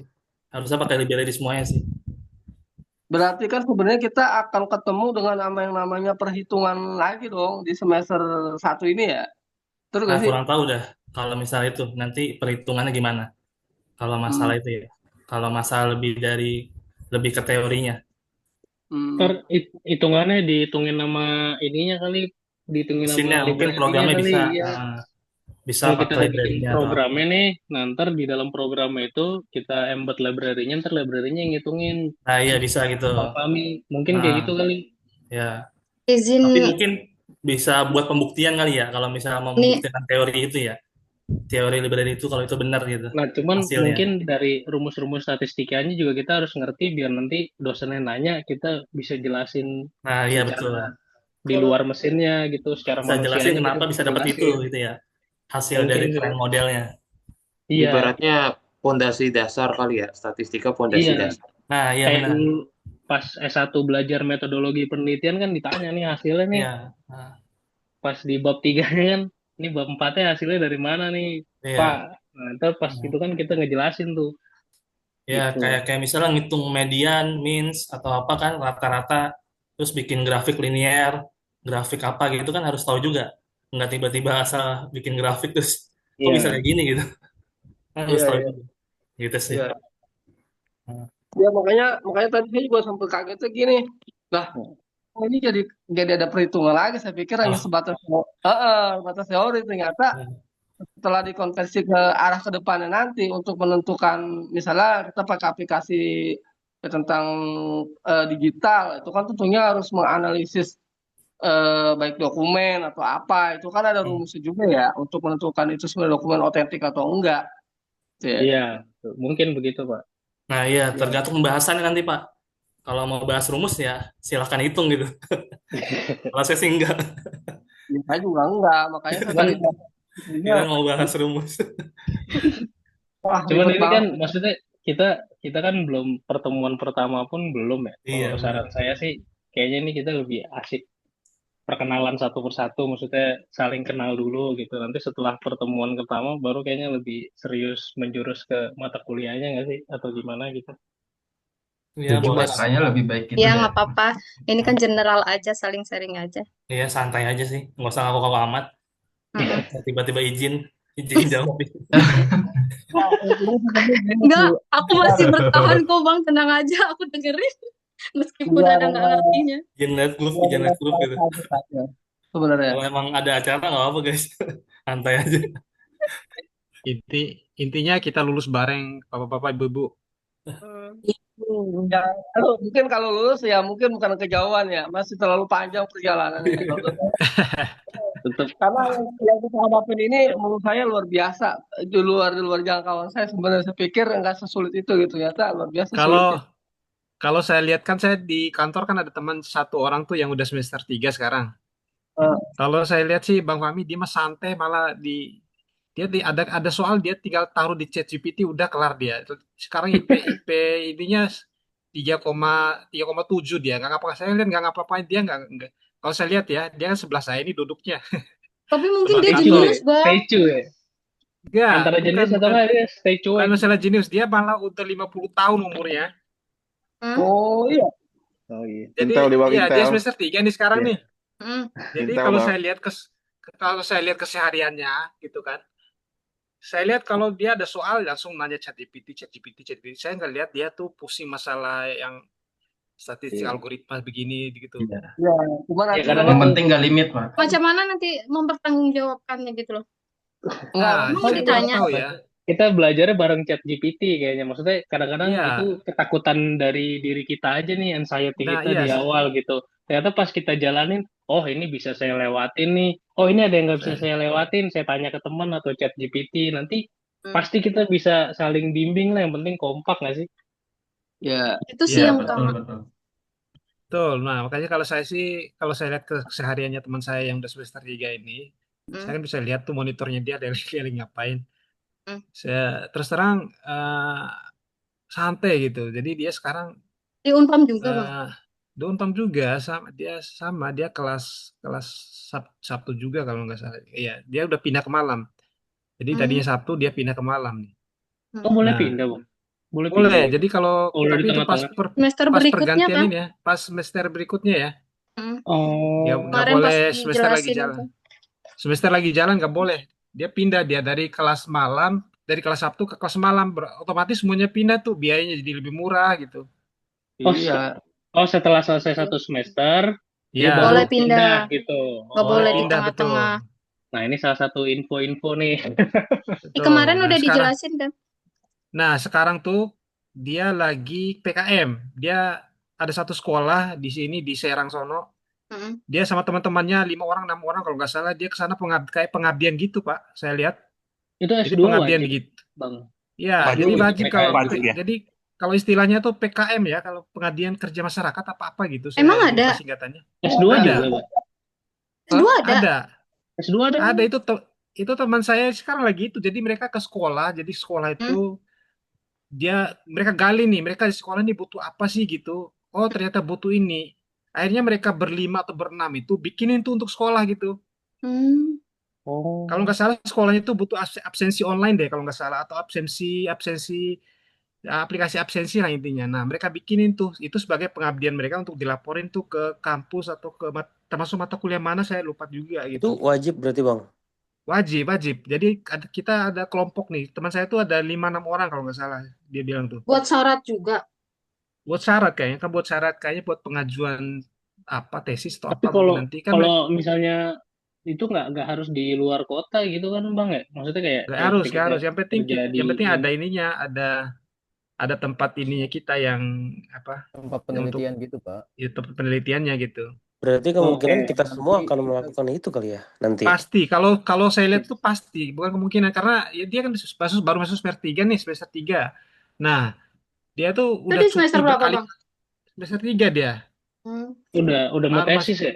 Harusnya pakai library semuanya sih. Berarti kan sebenarnya kita akan ketemu dengan nama yang namanya perhitungan lagi dong di semester satu ini ya. Terus Nah, gak sih? kurang tahu dah kalau misalnya itu nanti perhitungannya gimana. Kalau masalah Hmm. itu ya. Kalau masalah lebih ke teorinya. Ntar Hmm. hitungannya dihitungin nama ininya kali, dihitungin nama Mesinnya mungkin library-nya programnya kali, bisa ya. bisa Kalau kita pakai udah bikin library-nya atau apa. programnya nih, nah ntar di dalam programnya itu kita embed library-nya, ntar library-nya yang ngitungin. Nah, iya bisa gitu. Bang Fahmi, mungkin kayak gitu Nah, kali. ya. Izin Tapi mungkin bisa buat pembuktian kali ya kalau misalnya mau nih, membuktikan teori itu ya. Teori library itu kalau itu benar gitu Nah, cuman hasilnya. mungkin dari rumus-rumus statistikanya juga kita harus ngerti biar nanti dosennya nanya, kita bisa jelasin Nah, iya betul. secara di luar mesinnya gitu, secara Bisa jelasin manusianya kita kenapa bisa bisa dapat itu jelasin. gitu ya. Hasil Mungkin dari sih. tren modelnya. Iya, Ibaratnya pondasi dasar kali ya, statistika pondasi iya. dasar. Nah, iya Kayak benar. dulu pas S1 belajar metodologi penelitian kan ditanya nih hasilnya nih. Iya. Nah, Pas di bab 3-nya kan, ini bab 4-nya hasilnya dari mana nih, Pak? iya. Nah, ntar pas Nah, itu kan kita ngejelasin tuh, ya gitu. kayak misalnya ngitung median, means atau apa kan rata-rata terus bikin grafik linear, grafik apa gitu kan harus tahu juga. Nggak tiba-tiba asal bikin grafik terus kok bisa Iya, kayak gini gitu. Kan harus Iya tahu iya. juga. Gitu sih. Iya. Nah, Ya makanya makanya tadi saya juga sampai kagetnya gini. Nah, oh, ini jadi ada perhitungan lagi. Saya pikir hanya oh, sebatas teori. Ternyata ya. setelah dikonversi ke arah ke depannya nanti untuk menentukan misalnya kita pakai aplikasi tentang digital itu kan tentunya harus menganalisis baik dokumen atau apa itu kan ada Hmm. rumusnya juga ya untuk menentukan itu sebenarnya dokumen otentik atau enggak. Gitu ya. iya, mungkin begitu, Pak. Nah, iya Ya, tergantung pembahasannya nanti Pak. Kalau mau bahas rumus ya silahkan hitung gitu. Kalau saya sih enggak. ya, saya juga enggak, makanya saya Cuman, tadi pikirnya, Kita mau bahas rumus. wah cuman ribet ini kan banget. maksudnya kita kita kan belum pertemuan pertama pun belum ya. Kalau Iya benar. saran saya sih, kayaknya ini kita lebih asik perkenalan satu persatu, maksudnya saling kenal dulu gitu. Nanti setelah pertemuan pertama baru kayaknya lebih serius menjurus ke mata kuliahnya nggak sih? Atau gimana gitu? Iya Setuju, boleh Mas. Pak. Kayaknya lebih baik gitu ya deh. nggak apa-apa. Ini kan general aja, saling sharing aja. Iya santai aja sih. Nggak usah ngaku-ngaku amat. Mm-mm. Tiba-tiba izin jawab. Nah, intinya sebenarnya gini Enggak, sih, aku biar masih bertahan kok Bang, tenang aja, aku dengerin meskipun biar ada nggak ngertinya. Izin lihat grup gitu. aja saja sebenarnya. Kalau emang ada acara nggak apa guys. Santai aja. Intinya kita lulus bareng bapak-bapak ibu-ibu. Hmm. Ya, mungkin kalau lulus ya mungkin bukan kejauhan ya, masih terlalu panjang perjalanannya. Tetap Karena yang kita hadapin ini menurut saya luar biasa, di luar jangkauan saya sebenarnya. Saya pikir nggak sesulit itu gitu, ternyata luar biasa Kalau sulitnya. kalau saya lihat kan saya di kantor kan ada teman satu orang tuh yang udah semester 3 sekarang. Eh, Kalau saya lihat sih Bang Fahmi dia mah santai malah ada soal dia tinggal taruh di ChatGPT udah kelar dia. Sekarang IP ininya 3,7 dia. Nggak ngapa saya lihat nggak ngapa-ngapain dia nggak. Kalau saya lihat ya dia kan sebelah saya ini duduknya Tapi mungkin sebelah dia stay kantor. cuy, jenius, Bang. stay cuy. Enggak, Antara bukan jenis atau bukan enggak dia stay bukan cuek. masalah jenius, dia malah udah 50 tahun umurnya. Hmm? oh iya, Oh iya. Jadi Intel di bawah iya dia Intel. semester 3 nih sekarang Iya, nih. Hmm. Jadi Intel kalau bang. saya lihat kesehariannya gitu kan. Saya lihat kalau dia ada soal langsung nanya ChatGPT. Saya nggak lihat dia tuh pusing masalah yang statistik Iya. algoritma begini gitu. Iya. ya, cuma Ya nanti kadang memang Yang penting nggak limit, Pak. Macam mana nanti mempertanggungjawabkannya gitu loh. nggak Nah, Emang saya nanti kurang ditanya. tahu ya. kita belajarnya bareng chat GPT kayaknya. Maksudnya kadang-kadang itu Iya. ketakutan dari diri kita aja nih, anxiety Nah, kita iya. di awal gitu. Ternyata pas kita jalanin, oh ini bisa saya lewatin nih. Oh ini ada yang nggak bisa Saya, saya lewatin. Saya tanya ke teman atau chat GPT. Nanti Hmm. pasti kita bisa saling bimbing lah. Yang penting kompak nggak sih? Ya, Itu sih Iya, yang betul, utama. betul. Betul. Nah, makanya kalau saya sih, kalau saya lihat kesehariannya teman saya yang udah semester 3 ini, saya Hmm, kan bisa lihat tuh monitornya dia dari keliling ngapain. hmm. Saya terus terang santai gitu. Jadi dia sekarang Di Unpam juga, Bang. eh Unpam juga sama dia kelas kelas Sabtu juga kalau nggak salah. Iya, dia udah pindah ke malam. Jadi Hmm, tadinya Sabtu dia pindah ke malam nih. Oh, hmm. boleh Nah, pindah, Bang. Boleh boleh. pindah. Jadi kalau Oh, udah tapi di itu pas tengah-tengah. Semester pas berikutnya pergantian kan? ini ya, pas semester berikutnya ya. Hmm. Ya Oh, nggak Kemarin boleh pas semester lagi dijelasin jalan. itu. Semester lagi jalan nggak boleh. Dia pindah dia dari kelas malam, dari kelas Sabtu ke kelas malam. Otomatis semuanya pindah tuh, biayanya jadi lebih murah gitu. oh, iya. oh, setelah selesai Iya. satu semester, dia baru Boleh Ya, pindah. pindah gitu. Nggak boleh boleh di Oh, pindah betul. tengah-tengah. nah ini salah satu info-info nih. Betul. Kemarin Nah, udah sekarang dijelasin kan? sekarang tuh dia lagi PKM. Dia ada satu sekolah di sini di Serang sono. Hmm. Dia sama teman-temannya 5 orang 6 orang kalau nggak salah dia ke sana kayak pengabdian gitu Pak. Saya lihat. Itu Jadi S2 pengabdian wajib, gitu. Bang. Ya, Wajib jadi S2 ikut wajib kalau PKM gitu. wajib ya. jadi kalau istilahnya tuh PKM ya, kalau pengabdian kerja masyarakat apa-apa gitu. Saya Emang lupa ada? singkatannya. S2 Ada, juga, Bang. S2 Hah? ada? ada, S2 ada. ada itu teman saya sekarang lagi itu. Jadi mereka ke sekolah. Jadi sekolah itu Hmm. mereka gali nih, mereka di sekolah nih butuh apa sih gitu. Oh, ternyata butuh ini. Akhirnya mereka berlima atau berenam itu bikinin tuh untuk sekolah gitu. Hmm. Kalau Oh, nggak salah sekolahnya itu butuh absensi online deh kalau nggak salah atau absensi absensi aplikasi absensi lah intinya. Nah, mereka bikinin tuh itu sebagai pengabdian mereka untuk dilaporin tuh ke kampus atau ke termasuk mata kuliah mana saya lupa juga Itu gitu. wajib berarti Bang. Wajib, wajib. Jadi kita ada kelompok nih. Teman saya tuh ada 5 6 orang kalau nggak salah. Dia bilang tuh. Buat syarat juga. Buat syarat kayaknya, kan buat syarat kayaknya buat pengajuan apa tesis atau tapi apa kalau mungkin nanti kan kalau misalnya itu nggak harus di luar kota gitu kan, Bang ya? Maksudnya kayak nggak kayak harus, nggak kita harus. Yang penting kerja di yang penting yang ada ininya, ada tempat ininya kita yang apa Tempat yang untuk penelitian gitu, Pak. itu penelitiannya gitu. Berarti oke. kemungkinan kita semua Nanti akan kita melakukan itu kali ya nanti. Pasti, kalau kalau saya lihat tuh pasti, bukan kemungkinan karena ya dia kan baru masuk semester 3 nih, semester 3. Nah, dia tuh Itu udah di cuti semester berapa, berkali Bang? semester 3 dia. Hmm. Udah mau Baru masih tesis ya?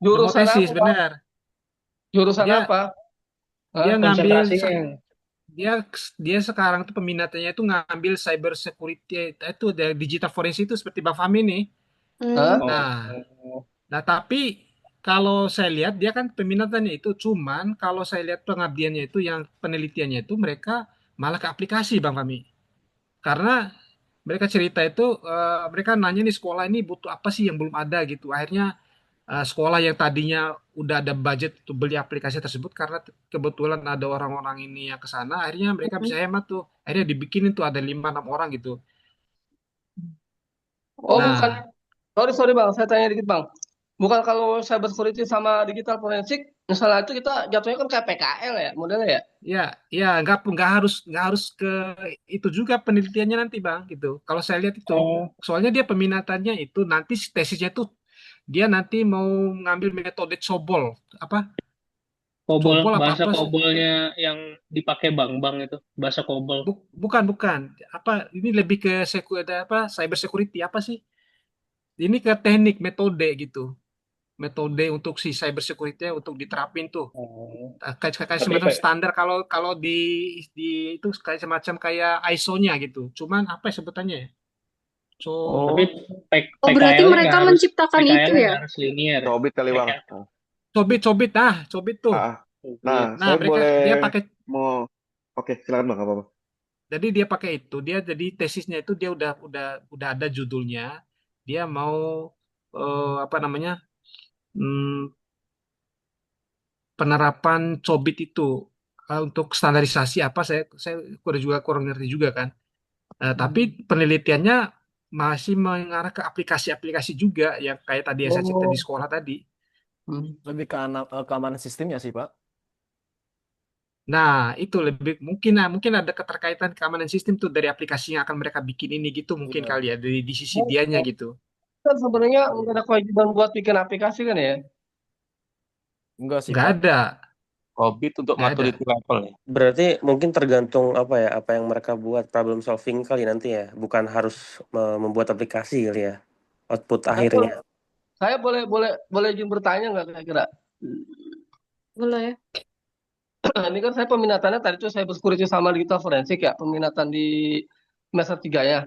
udah mau Jurusan tesis, apa, Pak? benar. Jurusan Dia apa? dia Hah? ngambil Konsentrasinya. dia dia sekarang tuh peminatannya itu ngambil cyber security itu dari digital forensik itu seperti Bang Fahmi nih. Hah? Hmm. Nah, Oh, tapi kalau saya lihat dia kan peminatannya itu cuman kalau saya lihat pengabdiannya itu yang penelitiannya itu mereka malah ke aplikasi Bang Fahmi. Karena mereka cerita itu mereka nanya nih sekolah ini butuh apa sih yang belum ada gitu. Akhirnya sekolah yang tadinya udah ada budget untuk beli aplikasi tersebut karena kebetulan ada orang-orang ini yang ke sana akhirnya mereka bisa hemat tuh. Akhirnya dibikinin tuh ada 5 6 orang gitu. Oh, bukan. Nah, Sorry, Bang. Saya tanya dikit, Bang. Bukan kalau cyber security sama digital forensik, misalnya itu kita jatuhnya kan kayak PKL ya, modelnya ya? ya, ya nggak harus ke itu juga penelitiannya nanti Bang gitu. Kalau saya lihat itu, oh, soalnya dia peminatannya itu nanti tesisnya itu dia nanti mau ngambil metode COBOL, apa? COBOL, COBOL apa bahasa apa sih? COBOL-nya yang dipakai bank-bank itu, bahasa COBOL. Bukan. Apa ini lebih ke ada apa? Cyber security apa sih? Ini ke teknik metode gitu. Metode untuk si cyber security untuk diterapin tuh. Oh, Kayak kayak tapi semacam standar kalau kalau di itu kayak semacam kayak ISO-nya gitu. Cuman apa ya sebutannya ya? So tapi Oh, Oh, berarti PKL-nya mereka nggak harus menciptakan itu PKL-nya ya? nggak harus linear. Cobit kali Bang. PKL. cobit tuh. Ah, ah. Nah, Covid. Nah, saya mereka boleh dia pakai mau oke, silakan Bang, apa-apa. jadi dia pakai itu. Dia jadi tesisnya itu dia udah ada judulnya. Dia mau apa namanya? hmm, penerapan cobit itu untuk standarisasi apa saya udah juga kurang ngerti juga kan. Tapi penelitiannya masih mengarah ke aplikasi-aplikasi juga yang kayak tadi yang saya cerita di oh. sekolah tadi. lebih ke keamanan sistemnya sih, Pak. Nah, itu lebih mungkin ada keterkaitan keamanan sistem tuh dari aplikasi yang akan mereka bikin ini gitu mungkin Iya. kali ya dari di sisi Oh, dianya gitu. kan sebenarnya Gitu. nggak ada kewajiban buat bikin aplikasi kan ya? Enggak sih, Nggak Pak. ada. COVID untuk Nggak ada. maturity level ya. Berarti mungkin tergantung apa yang mereka buat problem solving kali nanti ya, bukan harus membuat aplikasi kali ya, output Saya akhirnya. saya boleh izin bertanya nggak kira-kira? Boleh. Ini kan saya peminatannya tadi tuh saya security sama digital forensik ya, peminatan di semester 3 ya.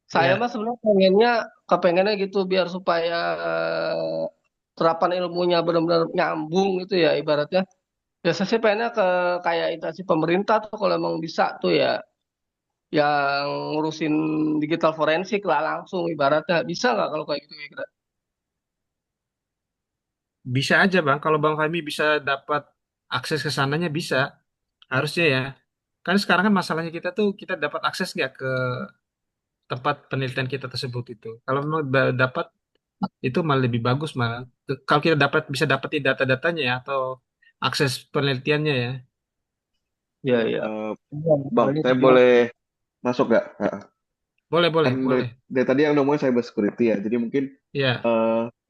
Saya Ya, mah sebenarnya kepengennya gitu biar supaya terapan ilmunya benar-benar nyambung gitu ya ibaratnya. Ya saya sih pengennya ke kayak instansi pemerintah tuh kalau emang bisa tuh ya yang ngurusin digital forensik lah langsung ibaratnya. Bisa nggak kalau kayak gitu kira-kira? bisa aja Bang. Kalau Bang Fahmi bisa dapat akses ke sananya bisa. Harusnya ya. Kan sekarang kan masalahnya kita tuh kita dapat akses nggak ke tempat penelitian kita tersebut itu. Kalau memang dapat itu malah lebih bagus malah. Kalau kita bisa dapetin data-datanya ya atau akses penelitiannya ya. Iya iya. Eh, Iya, Bang, makanya saya tujuan. boleh masuk nggak? Boleh, boleh, Kan dari, boleh. dari tadi yang ngomongin cyber security ya. Jadi mungkin Ya,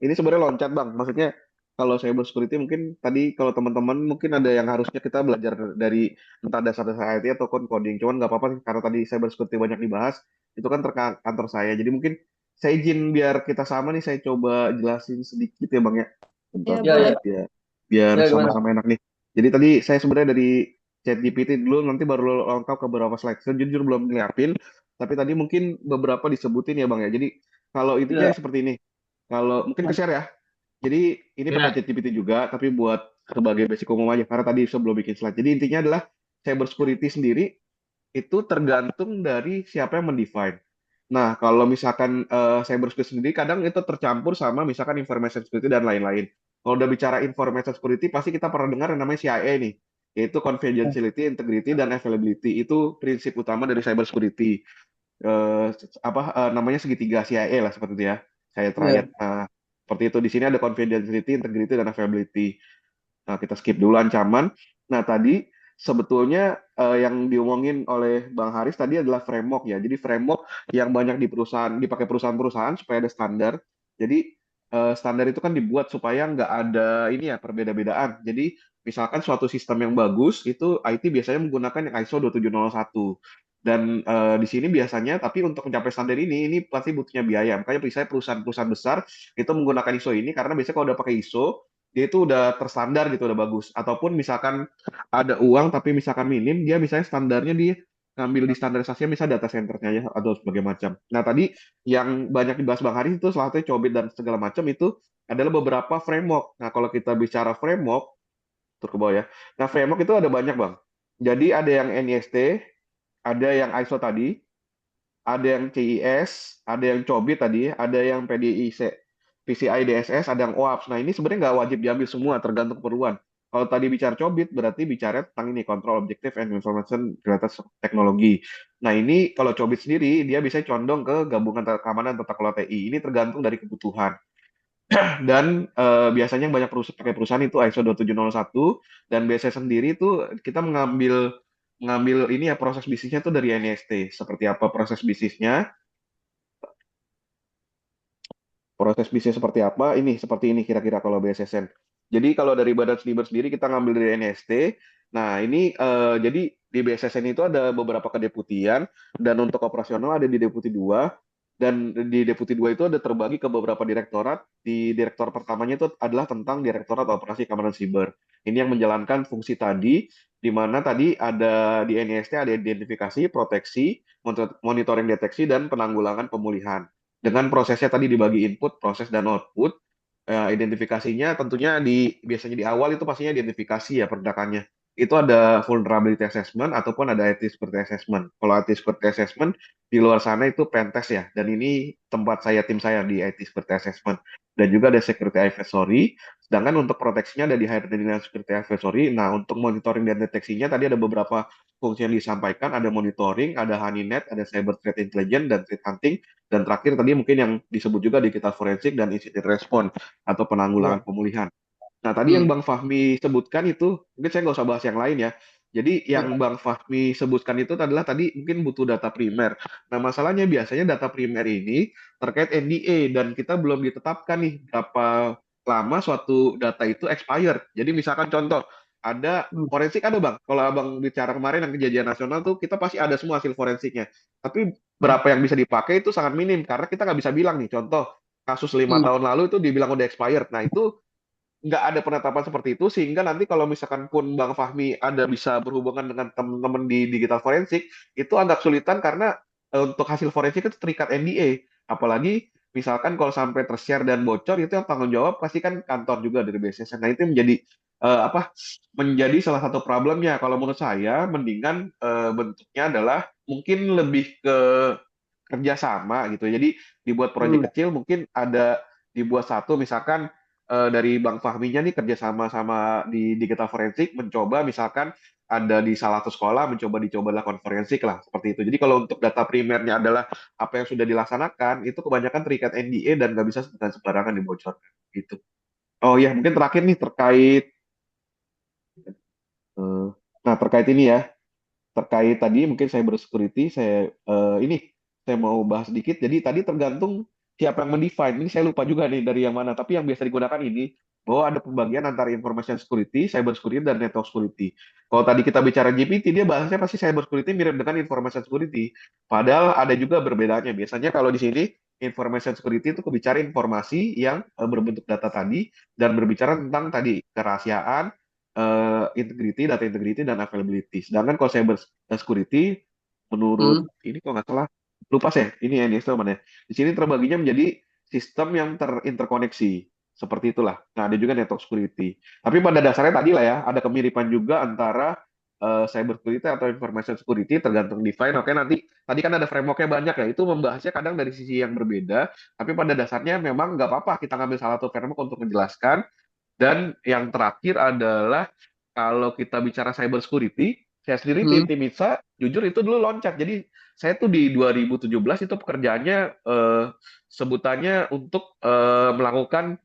ini sebenarnya loncat bang. Maksudnya kalau cyber security mungkin tadi kalau teman-teman mungkin ada yang harusnya kita belajar dari entah dasar-dasar IT ataupun coding. Cuman nggak apa-apa sih, karena tadi cyber security banyak dibahas. Itu kan terkait kantor saya. Jadi mungkin saya izin biar kita sama nih. Saya coba jelasin sedikit ya bang ya. Bentar, Ya, Iya boleh. iya. bentar, ya. Biar Iya gimana? sama-sama enak nih. Jadi tadi saya sebenarnya dari ChatGPT dulu, nanti baru lengkap ke beberapa slide. Saya jujur belum ngeliapin, tapi tadi mungkin beberapa disebutin ya Bang ya. Jadi kalau intinya Iya. seperti ini. Kalau mungkin ke-share ya. Jadi ini pakai ya, ChatGPT juga, tapi buat sebagai basic umum aja. Karena tadi sebelum bikin slide. Jadi intinya adalah cyber security sendiri itu tergantung dari siapa yang mendefine. Nah, kalau misalkan cyber security sendiri kadang itu tercampur sama misalkan information security dan lain-lain. Kalau udah bicara information security pasti kita pernah dengar yang namanya CIA nih, yaitu confidentiality, integrity, dan availability. Itu prinsip utama dari cyber security. Namanya segitiga CIA lah seperti itu ya. Saya Iya. triad. Nah, seperti itu di sini ada confidentiality, integrity, dan availability. Nah, kita skip dulu ancaman. Nah, tadi sebetulnya yang diomongin oleh Bang Haris tadi adalah framework ya. Jadi framework yang banyak di perusahaan dipakai perusahaan-perusahaan supaya ada standar. Jadi standar itu kan dibuat supaya nggak ada ini ya perbeda-bedaan. Jadi misalkan suatu sistem yang bagus itu IT biasanya menggunakan yang ISO 2701. Dan di sini biasanya, tapi untuk mencapai standar ini pasti butuhnya biaya. Makanya misalnya perusahaan-perusahaan besar itu menggunakan ISO ini karena biasanya kalau udah pakai ISO dia itu udah terstandar gitu, udah bagus. Ataupun misalkan ada uang tapi misalkan minim, dia misalnya standarnya dia ngambil di standarisasinya misalnya data centernya ya atau sebagainya macam. Nah tadi yang banyak dibahas Bang Haris itu salah satunya Cobit dan segala macam itu adalah beberapa framework. Nah kalau kita bicara framework, tur ke bawah ya. Nah framework itu ada banyak Bang. Jadi ada yang NIST, ada yang ISO tadi, ada yang CIS, ada yang COBIT tadi, ada yang PDIC, PCI DSS, ada yang OAPS. Nah, ini sebenarnya nggak wajib diambil semua, tergantung keperluan. Kalau tadi bicara COBIT, berarti bicara tentang ini, Control Objective and Information Related Technology. Nah, ini kalau COBIT sendiri, dia bisa condong ke gabungan keamanan tata kelola TI. Ini tergantung dari kebutuhan. Dan biasanya yang banyak pakai perusahaan itu ISO 2701, dan biasanya sendiri itu kita mengambil mengambil ini ya proses bisnisnya tuh dari NIST. Seperti apa proses bisnisnya? Proses bisnis seperti apa? Ini seperti ini kira-kira kalau BSSN. Jadi kalau dari Badan Cyber sendiri kita ngambil dari NIST. Nah, ini jadi di BSSN itu ada beberapa kedeputian dan untuk operasional ada di Deputi 2 dan di Deputi 2 itu ada terbagi ke beberapa direktorat. Di direktor pertamanya itu adalah tentang Direktorat Operasi Keamanan Siber. Ini yang menjalankan fungsi tadi di mana tadi ada di NIST ada identifikasi, proteksi, monitoring deteksi dan penanggulangan pemulihan dengan prosesnya tadi dibagi input, proses, dan output. Identifikasinya tentunya biasanya di awal itu pastinya identifikasi ya perdakannya. Itu ada vulnerability assessment ataupun ada IT security assessment. Kalau IT security assessment di luar sana itu pentest ya. Dan ini tempat saya, tim saya di IT security assessment. Dan juga ada security advisory. Sedangkan untuk proteksinya ada di higher dengan security advisory. Nah, untuk monitoring dan deteksinya tadi ada beberapa fungsi yang disampaikan. Ada monitoring, ada honeynet, ada cyber threat intelligence, dan threat hunting. Dan terakhir tadi mungkin yang disebut juga digital forensik dan incident response atau Iya. penanggulangan pemulihan. Nah, tadi yang Hmm. Bang Fahmi sebutkan itu, mungkin saya nggak usah bahas yang lain ya. Jadi yang Iya. Bang Fahmi sebutkan itu adalah tadi mungkin butuh data primer. Nah, masalahnya biasanya data primer ini terkait NDA dan kita belum ditetapkan nih berapa lama suatu data itu expired. Jadi misalkan contoh, ada Hmm. forensik ada bang. Kalau abang bicara kemarin yang kejadian nasional tuh kita pasti ada semua hasil forensiknya. Tapi berapa yang bisa dipakai itu sangat minim karena kita nggak bisa bilang nih. Contoh kasus 5 tahun lalu itu dibilang udah expired. Nah itu nggak ada penetapan seperti itu sehingga nanti kalau misalkan pun Bang Fahmi ada bisa berhubungan dengan teman-teman di digital forensik itu agak sulitan karena untuk hasil forensik itu terikat NDA apalagi misalkan kalau sampai tershare dan bocor itu yang tanggung jawab pasti kan kantor juga dari BSSN. Nah itu menjadi apa menjadi salah satu problemnya kalau menurut saya mendingan bentuknya adalah mungkin lebih ke kerjasama gitu. Jadi dibuat Hmm. proyek kecil mungkin ada dibuat satu misalkan dari Bang Fahminya nih kerjasama sama di digital forensik mencoba misalkan ada di salah satu sekolah dicoba lakukan forensik lah seperti itu. Jadi kalau untuk data primernya adalah apa yang sudah dilaksanakan itu kebanyakan terikat NDA dan nggak bisa dengan sembarangan dibocorkan gitu. Oh iya mungkin terakhir nih terkait eh, nah terkait ini ya terkait tadi mungkin cyber security ini saya mau bahas sedikit. Jadi tadi tergantung siapa yang mendefine. Ini saya lupa juga nih dari yang mana. Tapi yang biasa digunakan ini bahwa ada pembagian antara information security, cyber security, dan network security. Kalau tadi kita bicara GPT, dia bahasanya pasti cyber security mirip dengan information security. Padahal ada juga berbedanya. Biasanya kalau di sini information security itu kebicara informasi yang berbentuk data tadi dan berbicara tentang tadi kerahasiaan, integrity, data integrity, dan availability. Sedangkan kalau cyber security, menurut Hmm. ini kok nggak salah, lupa saya, ini NIST mana ya. Di sini terbaginya menjadi sistem yang terinterkoneksi. Seperti itulah. Nah, ada juga network security. Tapi pada dasarnya tadi lah ya, ada kemiripan juga antara cyber security atau information security tergantung define. Oke, nanti tadi kan ada frameworknya banyak ya. Itu membahasnya kadang dari sisi yang berbeda. Tapi pada dasarnya memang nggak apa-apa kita ngambil salah satu framework untuk menjelaskan dan yang terakhir adalah kalau kita bicara cyber security, saya sendiri Hmm. tim ITSA, jujur itu dulu loncat. Jadi saya tuh di 2017 itu pekerjaannya sebutannya untuk melakukan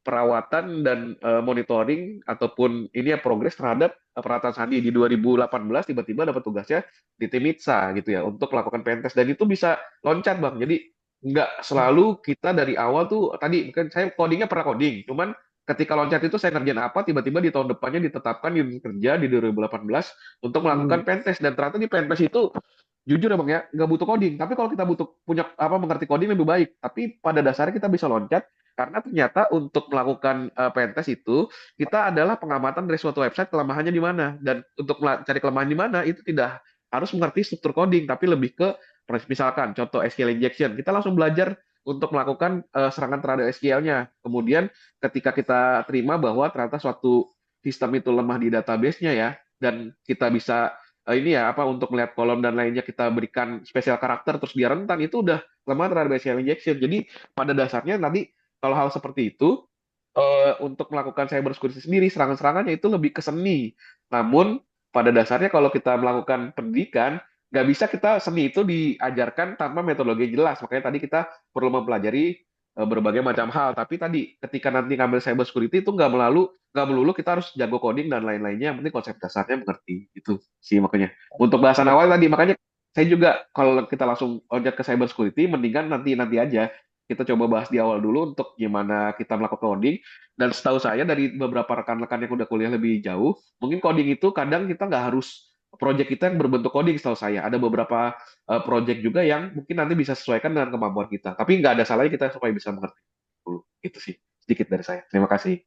perawatan dan monitoring ataupun ini ya progres terhadap peralatan sandi di 2018 tiba-tiba dapat tugasnya di tim ITSA gitu ya untuk melakukan pentest dan itu bisa loncat bang. Jadi nggak selalu kita dari awal tuh tadi mungkin saya codingnya pernah coding, cuman ketika loncat itu saya ngerjain apa, tiba-tiba di tahun depannya ditetapkan di unit kerja di 2018 untuk Hmm. melakukan pentest dan ternyata di pentest itu jujur ya bang ya nggak butuh coding tapi kalau kita butuh punya apa mengerti coding lebih baik tapi pada dasarnya kita bisa loncat karena ternyata untuk melakukan pentest itu kita adalah pengamatan dari suatu website kelemahannya di mana dan untuk cari kelemahan di mana itu tidak harus mengerti struktur coding tapi lebih ke misalkan contoh SQL injection kita langsung belajar untuk melakukan serangan terhadap SQL-nya kemudian ketika kita terima bahwa ternyata suatu sistem itu lemah di database-nya ya dan kita bisa ini ya apa untuk melihat kolom dan lainnya kita berikan spesial karakter terus dia rentan itu udah lemah terhadap SQL injection. Jadi pada dasarnya nanti kalau hal seperti itu untuk melakukan cyber security sendiri serangan-serangannya itu lebih ke seni. Namun pada dasarnya kalau kita melakukan pendidikan nggak bisa kita seni itu diajarkan tanpa metodologi yang jelas. Makanya tadi kita perlu mempelajari berbagai macam hal. Tapi tadi ketika nanti ngambil cyber security itu nggak melulu kita harus jago coding dan lain-lainnya. Yang penting konsep dasarnya mengerti. Itu sih makanya. Untuk bahasan awal tadi makanya saya juga kalau kita langsung loncat ke cyber security mendingan nanti aja kita coba bahas di awal dulu untuk gimana kita melakukan coding. Dan setahu saya dari beberapa rekan-rekan yang udah kuliah lebih jauh, mungkin coding itu kadang kita nggak harus project kita yang berbentuk coding setahu saya. Ada beberapa project juga yang mungkin nanti bisa sesuaikan dengan kemampuan kita. Tapi nggak ada salahnya kita supaya bisa mengerti dulu. Itu sih sedikit dari saya. Terima kasih.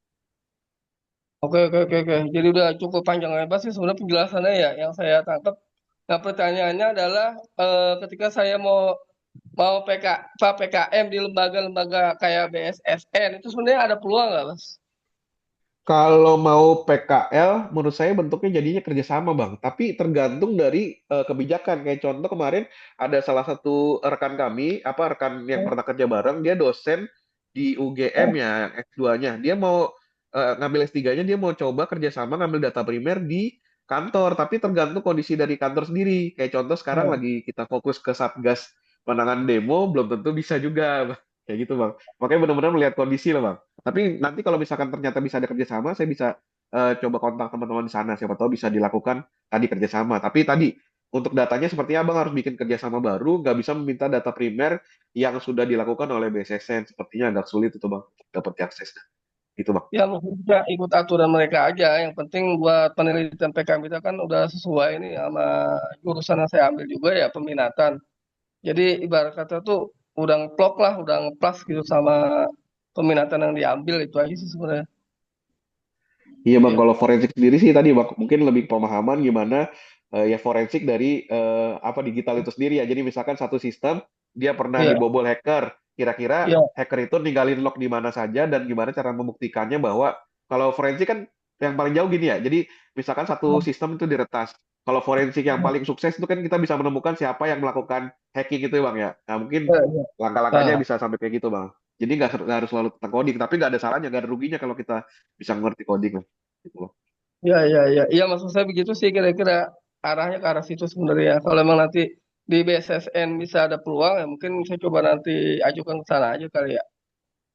Oke, oke, oke, oke. Jadi udah cukup panjang lebar sih sebenarnya penjelasannya ya. Yang saya tangkap. Nah, pertanyaannya adalah ketika saya mau mau PKM di lembaga-lembaga kayak BSSN itu sebenarnya ada peluang nggak, Mas? Kalau mau PKL, menurut saya bentuknya jadinya kerjasama, Bang. Tapi tergantung dari kebijakan. Kayak contoh kemarin ada salah satu rekan kami, apa rekan yang pernah kerja bareng, dia dosen di UGM ya, yang S2-nya. Dia mau ngambil S3-nya, dia mau coba kerjasama ngambil data primer di kantor. Tapi tergantung kondisi dari kantor sendiri. Kayak contoh sekarang lagi kita fokus ke Satgas penanganan demo, belum tentu bisa juga, Bang. Kayak gitu, Bang. Makanya benar-benar melihat kondisi lah, Bang. Tapi nanti kalau misalkan ternyata bisa ada kerjasama, saya bisa coba kontak teman-teman di sana. Siapa tahu bisa dilakukan tadi kerjasama. Tapi tadi untuk datanya sepertinya abang harus bikin kerjasama baru, nggak bisa meminta data primer yang sudah dilakukan oleh BSSN. Sepertinya agak sulit itu bang dapat diakses. Gitu bang. Ya mungkin kita ikut aturan mereka aja. Yang penting buat penelitian PKM kita kan udah sesuai ini sama jurusan yang saya ambil juga ya peminatan. Jadi ibarat kata tuh udah ngeplok lah, udah ngeplas gitu sama peminatan yang diambil itu aja sih sebenarnya. Iya bang, Iya. kalau forensik sendiri sih tadi bang, mungkin lebih pemahaman gimana ya forensik dari apa digital itu sendiri ya. Jadi misalkan satu sistem dia pernah Iya, dibobol hacker, kira-kira iya, hacker itu ninggalin log di mana saja dan gimana cara membuktikannya bahwa kalau forensik kan yang paling jauh gini ya. Jadi misalkan satu sistem itu diretas. Kalau forensik yang paling sukses itu kan kita bisa menemukan siapa yang melakukan hacking itu bang ya. Nah mungkin iya, iya. langkah-langkahnya Nah, bisa sampai kayak gitu bang. Jadi nggak harus selalu tentang coding, tapi nggak ada salahnya, nggak ada ruginya kalau kita bisa ngerti coding lah. Gitu loh. iya, iya, iya. Iya maksud saya begitu sih kira-kira arahnya ke arah situ sebenarnya. Kalau emang nanti di BSSN bisa ada peluang ya mungkin saya coba nanti ajukan ke sana aja kali ya.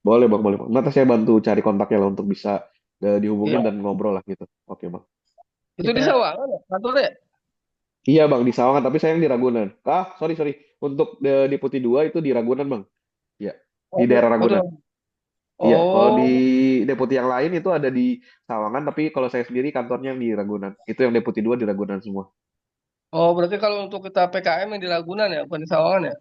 Boleh bang, boleh bang. Nanti saya bantu cari kontaknya lah untuk bisa dihubungin Iya. dan ngobrol lah gitu. Oke bang. Itu di Kita Sawangan ya kantornya? Iya bang, di Sawangan, tapi saya yang di Ragunan. Sorry, sorry. Untuk Deputi 2 itu di Ragunan bang. Iya, di Waduh, daerah waduh. Ragunan. Iya, kalau di Oh, Deputi yang lain itu ada di Sawangan, tapi kalau saya sendiri kantornya yang di Ragunan. Itu yang Deputi 2 di Ragunan semua. oh berarti kalau untuk kita PKM yang di Ragunan ya, bukan di Sawangan ya?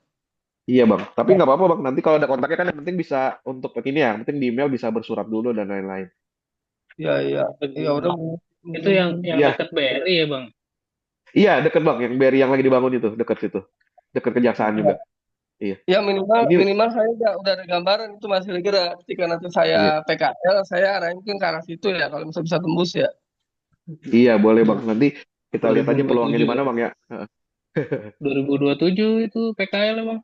Iya bang, tapi nggak apa-apa bang. Nanti kalau ada kontaknya kan yang penting bisa untuk ini ya, yang penting di email bisa bersurat dulu dan lain-lain. Iya, iya. Ya udah. Itu yang Iya, dekat BRI ya Bang. iya deket bang, yang BRI yang lagi dibangun itu, deket situ. Deket Kejaksaan juga. Iya. Ya minimal Ini minimal saya udah ada gambaran itu Mas kira-kira ketika nanti saya iya, PKL saya arahin mungkin ke arah situ ya kalau bisa bisa tembus ya. iya boleh bang. Nanti kita lihat aja peluangnya 2027 di mana ya. bang ya. 2027 itu PKL emang.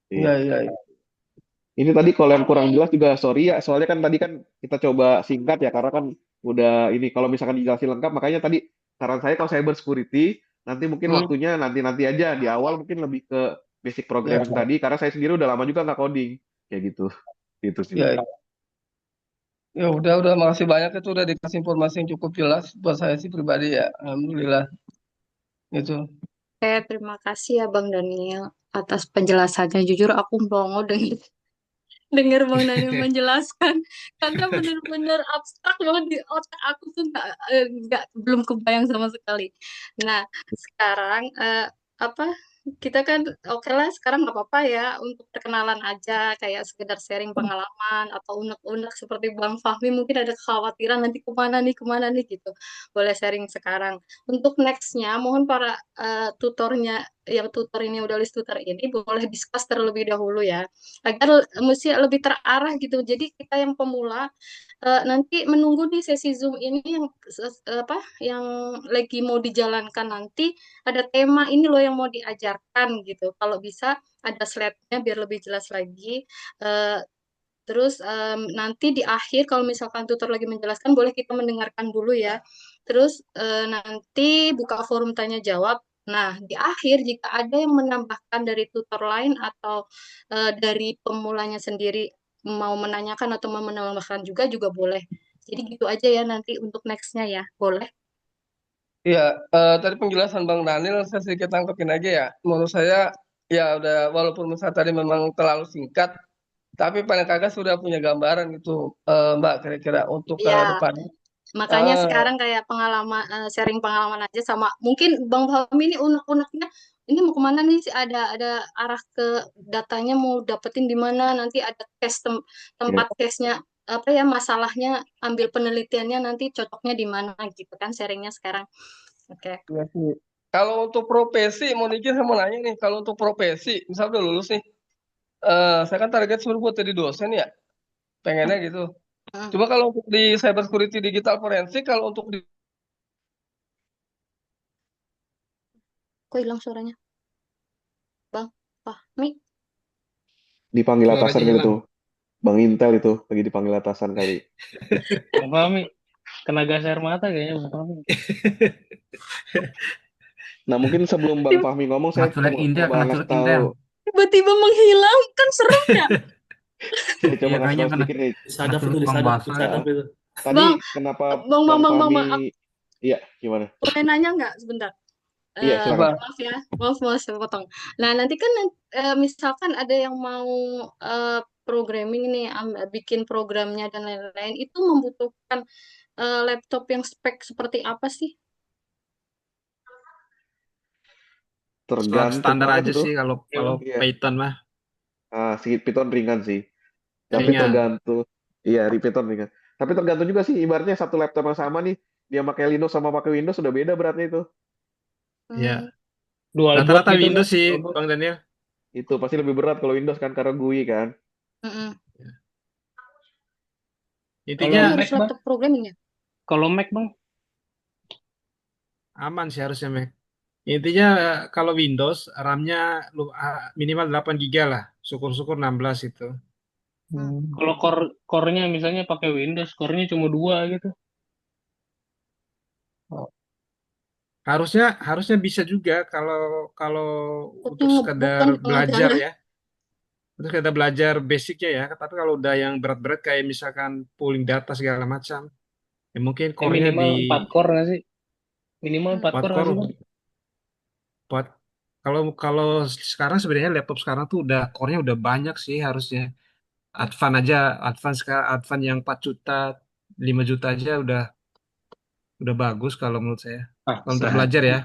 Iya, Iya. iya, iya. Ini tadi kalau yang kurang jelas juga sorry ya, soalnya kan tadi kan kita coba singkat ya, karena kan udah ini kalau misalkan dijelasin lengkap, makanya tadi saran saya kalau cyber security nanti mungkin Hmm, waktunya nanti aja di awal mungkin lebih ke basic ya, programming tadi, karena saya sendiri udah lama juga nggak coding kayak gitu, gitu sih ya, bang. ya. Ya udah makasih banyak itu udah dikasih informasi yang cukup jelas buat saya sih pribadi ya. Alhamdulillah itu. Oke, terima kasih ya Bang Daniel atas penjelasannya. Jujur aku mau denger Bang Daniel menjelaskan karena bener-bener abstrak banget di otak aku tuh belum kebayang sama sekali. Nah, sekarang apa kita kan oke lah sekarang nggak apa-apa ya untuk perkenalan aja kayak sekedar sharing pengalaman atau unek-unek seperti Bang Fahmi mungkin ada kekhawatiran nanti kemana nih gitu boleh sharing sekarang untuk nextnya mohon para tutornya yang tutor ini udah list tutor ini boleh discuss terlebih dahulu ya agar mesti lebih terarah gitu. Jadi kita yang pemula nanti menunggu di sesi Zoom ini yang apa yang lagi mau dijalankan nanti ada tema ini loh yang mau diajarkan gitu. Kalau bisa ada slide-nya biar lebih jelas lagi. Eh, Terus nanti di akhir kalau misalkan tutor lagi menjelaskan boleh kita mendengarkan dulu ya. Terus nanti buka forum tanya jawab. Nah, di akhir jika ada yang menambahkan dari tutor lain atau dari pemulanya sendiri mau menanyakan atau mau menambahkan juga boleh. Jadi gitu aja ya nanti untuk next-nya ya. Boleh. Iya, tadi penjelasan Bang Daniel saya sedikit tangkepin aja ya. Menurut saya ya udah walaupun misalnya tadi memang terlalu singkat, tapi paling kagak sudah punya gambaran gitu Mbak kira-kira untuk ke Iya, depan. makanya Ah, sekarang kayak pengalaman sharing pengalaman aja sama mungkin Bang Fahmi ini unek-uneknya ini mau kemana nih sih ada arah ke datanya mau dapetin di mana nanti ada Iya. tempat case-nya apa ya masalahnya ambil penelitiannya nanti cocoknya di mana gitu kan sharingnya sekarang. Oke. iya sih. Kalau untuk profesi, mau Niki saya mau nanya nih, kalau untuk profesi, misal udah lulus nih, saya kan target suruh buat jadi dosen ya, pengennya gitu. Heeh. Cuma kalau untuk di cyber security digital forensik, kalau untuk di Kok hilang suaranya Bang Fahmi? Dipanggil suaranya atasan kali hilang. tuh, Bang Intel itu lagi dipanggil atasan kali. Bang Fahmi kena gas air mata kayaknya Bang Fahmi. Nah mungkin sebelum Bang Fahmi ngomong, saya coba Kena ngasih culik tahu, Intel. Tiba-tiba menghilang kan serem ya. saya coba Iya ngasih kayaknya tahu kena sedikit nih. kena Disadap itu, culik Bang disadap, Baso ya. disadap Ah, itu. tadi Bang, kenapa Bang, Bang Fahmi, maaf. iya gimana? Boleh nanya nggak sebentar? Iya apa? silakan. Maaf ya, maaf saya potong. Nah nanti kan misalkan ada yang mau programming nih, bikin programnya dan lain-lain, itu membutuhkan laptop yang spek seperti apa sih? Tergantung Standar banget aja itu. sih kalau Iya, kalau Bang. Iya. Python mah Si Python ringan sih. Tapi ringan. tergantung. Iya, di Python ringan. Tapi tergantung juga sih. Ibaratnya satu laptop yang sama nih, dia pakai Linux sama pakai Windows sudah beda beratnya itu. Ya, Hmm. Dual boot rata-rata gitu kan? Windows sih, Dual boot. Bang Daniel. Itu pasti lebih berat kalau Windows kan karena GUI kan. Mm-mm. Kalau Jadi Intinya Mac, harus Bang? laptop programming ya? Kalau Mac, Bang? aman sih harusnya, Mac. Intinya kalau Windows, RAM-nya minimal 8 GB lah. Syukur-syukur 16 itu. Kalau core-nya misalnya pakai Windows, core-nya cuma 2 gitu. Oh. Harusnya harusnya bisa juga kalau kalau untuk Takutnya ngebug sekedar kan di tengah belajar jalan. ya. Untuk sekedar belajar basicnya ya. Tapi kalau udah yang berat-berat kayak misalkan pooling data segala macam, ya mungkin core-nya Minimal di 4 core nggak sih? Minimal 4 4 core nggak core. sih, Bang? Buat kalau kalau sekarang sebenarnya laptop sekarang tuh udah core-nya udah banyak sih harusnya. Advan aja, Advan yang 4 juta, 5 juta aja udah bagus kalau menurut saya. Kalau untuk belajar ya.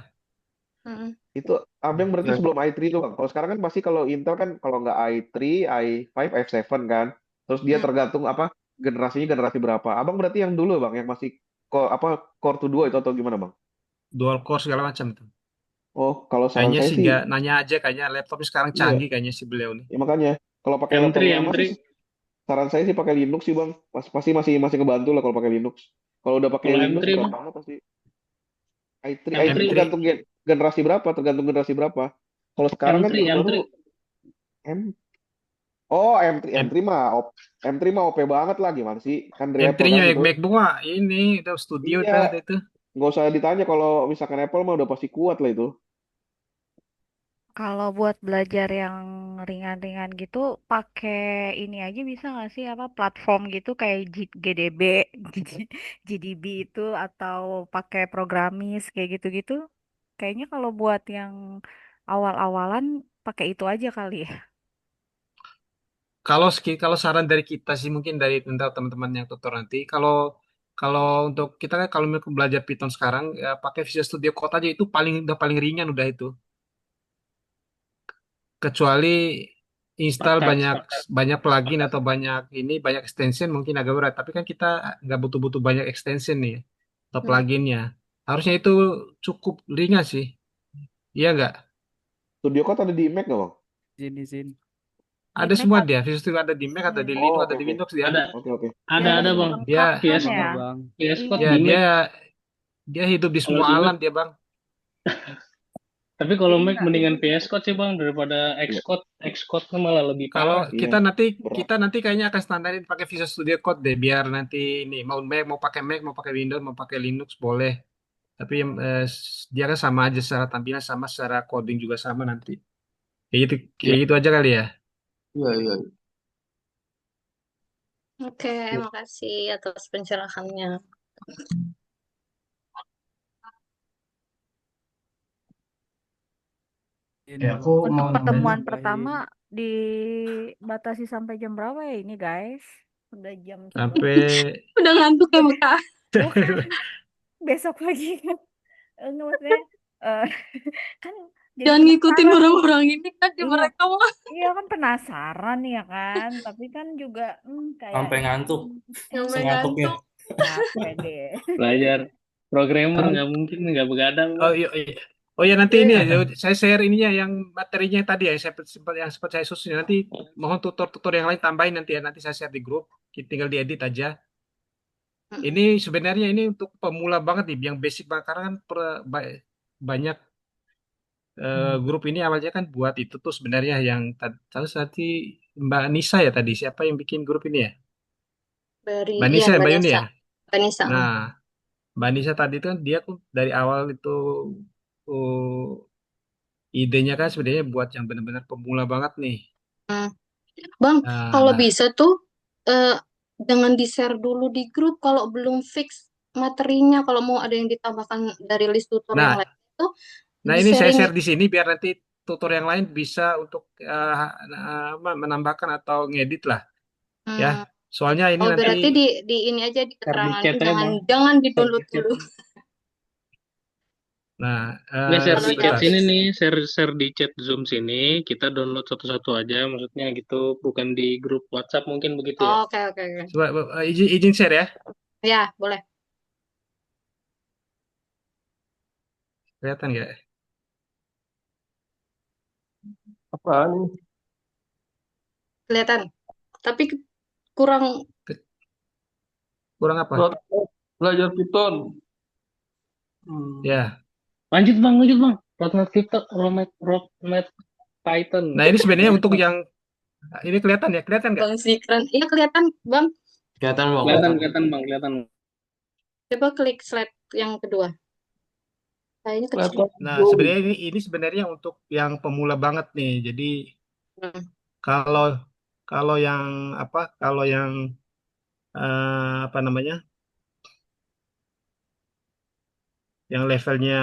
Mm-mm. Itu Abang berarti sebelum i3 tuh Bang. Kalau sekarang kan pasti kalau Intel kan kalau nggak i3, i5, i7 kan. Terus dia Mm. tergantung apa generasinya generasi berapa. Abang berarti yang dulu Bang, yang masih Core to 2 itu atau gimana Bang? Dual core segala macam tuh. Oh, kalau saran Kayaknya saya sih sih nggak nanya aja kayaknya laptopnya sekarang iya. canggih kayaknya si beliau nih. Ya makanya kalau pakai M3, laptop yang lama M3. sih saran saya sih pakai Linux sih Bang. Pasti masih masih ngebantu lah kalau pakai Linux. Kalau udah pakai Kalau Windows M3, berat Bang. banget pasti. i3 i3 M3. tergantung generasi berapa, tergantung generasi berapa. Kalau sekarang kan M3, terbaru M3. M Oh, M3 M- mah M3 mah OP banget lah gimana sih? Kan dari Apple M3-nya kan itu. MacBook mah ini itu studio Iya, itu. nggak usah ditanya kalau misalkan Apple mah udah pasti kuat lah itu. Kalau buat belajar yang ringan-ringan gitu, pakai ini aja bisa nggak sih apa platform gitu kayak GDB, GDB itu atau pakai Programmis kayak gitu-gitu? Kayaknya kalau buat yang awal-awalan pakai itu aja kali ya. Kalau saran dari kita sih mungkin dari tentang teman-teman yang tutor nanti kalau kalau untuk kita kan kalau mau belajar Python sekarang ya pakai Visual Studio Code aja itu udah paling ringan udah itu. Kecuali install Sepakat, banyak sepakat. banyak plugin atau banyak extension mungkin agak berat. Tapi kan kita nggak butuh-butuh banyak extension nih atau Hmm. pluginnya. Harusnya itu cukup ringan sih. Iya nggak? Studio Code ada di Mac nggak Bang? Izin. Di Ada Mac semua dia. Visual Studio ada di Mac, ada di Oh, Linux, oke ada di oke. Windows dia. Ada, Oke oke. ada, jadi Bang. Dia lengkap kan PS, ya? Sama Bang. PS Iya. Code ya di Mac. dia hidup di Kalau semua di Mac. alam dia, Bang. Tapi kalau Jadi Mac nggak. mendingan PS Code sih, Bang, daripada Iya, Xcode. Xcode malah lebih Kalau parah. iya, berat. kita nanti kayaknya akan standarin pakai Visual Studio Code deh, biar nanti ini Mac, mau pakai Windows, mau pakai Linux boleh. Tapi dia kan sama aja secara tampilan sama, secara coding juga sama nanti. Kayak Iya, gitu aja kali ya. iya, iya. Oke, makasih atas pencerahannya. Ya, aku Untuk mau pertemuan nambahin. pertama dibatasi sampai jam berapa ya ini guys? Udah jam 11. Sampai Udah ngantuk ya, Kak? Bukan, besok lagi. Enggak maksudnya eh, kan jadi Jangan ngikutin penasaran nih. orang-orang ini kan di Iya, mereka mah. iya kan penasaran ya kan, tapi kan juga kayak Sampai ngantuk. Sampai Sengantuknya. ngantuk. capek deh. Belajar programmer nggak mungkin nggak begadang, oh Bang. iya, iya. Oh ya nanti ini ya, Iya. saya share ininya yang materinya tadi ya, sempat saya susun nanti mohon tutor-tutor yang lain tambahin nanti ya, nanti saya share di grup, tinggal diedit aja. Ini sebenarnya ini untuk pemula banget nih, yang basic banget karena kan banyak grup ini awalnya kan buat itu tuh sebenarnya yang tadi Mbak Nisa ya tadi siapa yang bikin grup ini ya? Mbak Iya, Nisa, Mbak Mbak Yuni Nisa. ya. Mbak Nisa. Nah, Mbak Nisa tadi itu kan dia tuh dari awal itu idenya kan sebenarnya buat yang benar-benar pemula banget nih. Hmm. Bang, kalau Nah, bisa tuh eh, jangan di-share dulu di grup kalau belum fix materinya. Kalau mau ada yang ditambahkan dari list tutor yang nah, lain itu nah ini saya di-sharing. share di sini biar nanti tutor yang lain bisa untuk menambahkan atau ngedit lah. ya. Hmm. Soalnya ini Oh, nanti berarti di ini aja di Share di keterangannya chat aja jangan bang. jangan Share di di-download chat. dulu. nah Nggak share Kalau di udah chat sebentar. sini nih, share di chat Zoom sini. Kita download satu-satu aja, maksudnya gitu, bukan di grup WhatsApp mungkin begitu ya. Oh, oke oke oke. Coba izin share ya. Ya, boleh. Kelihatan nggak? Apaan ini? Kelihatan. Tapi kurang. Ke- Kurang apa? Belajar Python. Ya. Lanjut bang. Roadmap Python, roadmap Python. Nah, ini sebenarnya untuk yang ini kelihatan ya, kelihatan nggak? Bang Sikran. Iya, kelihatan, Bang. Kelihatan bang. Kelihatan bang, kelihatan. Coba klik slide yang kedua. Kayaknya kecil. Kelihatan Nah, Zoom. sebenarnya ini sebenarnya untuk yang pemula banget nih. Jadi Hmm. kalau kalau yang apa? Kalau yang apa namanya? Yang levelnya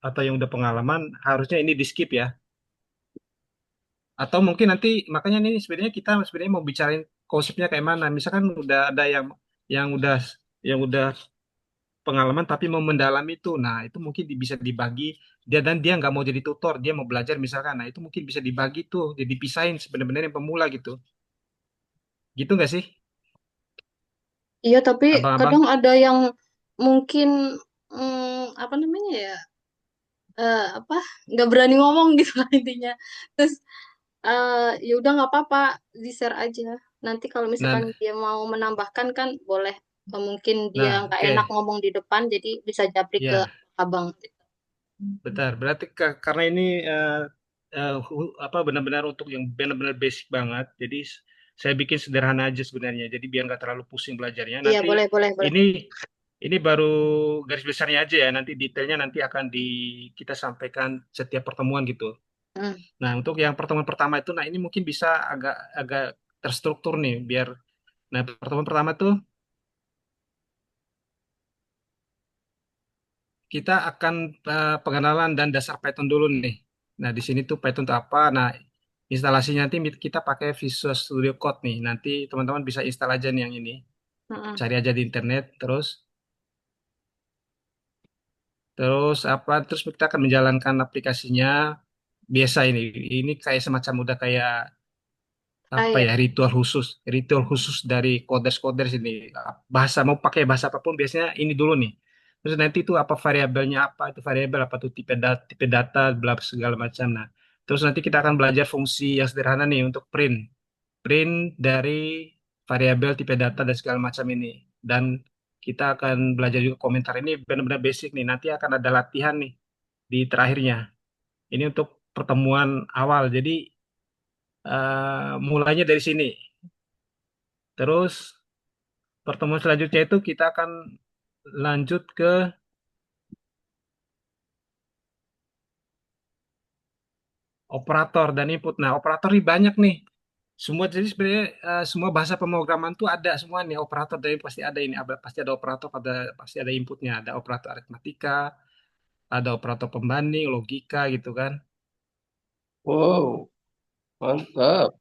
atau yang udah pengalaman harusnya ini di skip ya. Atau mungkin nanti makanya ini sebenarnya kita sebenarnya mau bicarain konsepnya kayak mana. Misalkan udah ada yang udah yang udah pengalaman tapi mau mendalam itu. Nah, itu mungkin bisa dibagi dia nggak mau jadi tutor, dia mau belajar misalkan. Nah, itu mungkin bisa dibagi tuh, jadi dipisahin sebenarnya yang pemula gitu. Gitu nggak sih, Iya, tapi abang-abang? kadang ada yang mungkin apa namanya ya? Apa? Nggak berani ngomong gitu lah intinya. Terus ya udah nggak apa-apa, di-share aja. Nanti kalau misalkan Nah, dia mau menambahkan kan boleh. Mungkin dia nah, nggak oke. enak ngomong di depan, jadi bisa japri ke Ya, abang. benar. Berarti karena ini apa benar-benar untuk yang benar-benar basic banget. Jadi saya bikin sederhana aja sebenarnya. Jadi biar nggak terlalu pusing belajarnya. Iya, Nanti boleh, boleh, boleh. ini ini baru garis besarnya aja ya. Nanti detailnya nanti akan kita sampaikan setiap pertemuan gitu. Hmm. Nah, untuk yang pertemuan pertama itu, nah ini mungkin bisa agak agak terstruktur nih, biar. Nah, pertemuan pertama tuh kita akan pengenalan dan dasar Python dulu nih. Nah, di sini tuh Python itu apa? Nah, instalasinya nanti kita pakai Visual Studio Code nih. Nanti teman-teman bisa install aja nih yang ini. Hmm. Cari aja di internet, terus apa? Terus kita akan menjalankan aplikasinya biasa ini. Ini kayak semacam udah kayak apa Ya. ya ritual khusus dari coders ini bahasa mau pakai bahasa apapun biasanya ini dulu nih, terus nanti itu apa variabelnya, apa itu variabel, apa tuh tipe data bla segala macam. Nah, terus nanti kita akan belajar fungsi yang sederhana nih untuk print print dari variabel tipe data dan segala macam ini. Dan kita akan belajar juga komentar, ini benar-benar basic nih, nanti akan ada latihan nih di terakhirnya. Ini untuk pertemuan awal, jadi mulainya dari sini. Terus pertemuan selanjutnya itu kita akan lanjut ke operator dan input. Nah, operator ini banyak nih. Semua jadi sebenarnya semua bahasa pemrograman tuh ada semua nih operator, dari pasti ada ini, pasti ada operator, pasti ada inputnya, ada operator aritmatika, ada operator pembanding, logika gitu kan. Wow, mantap.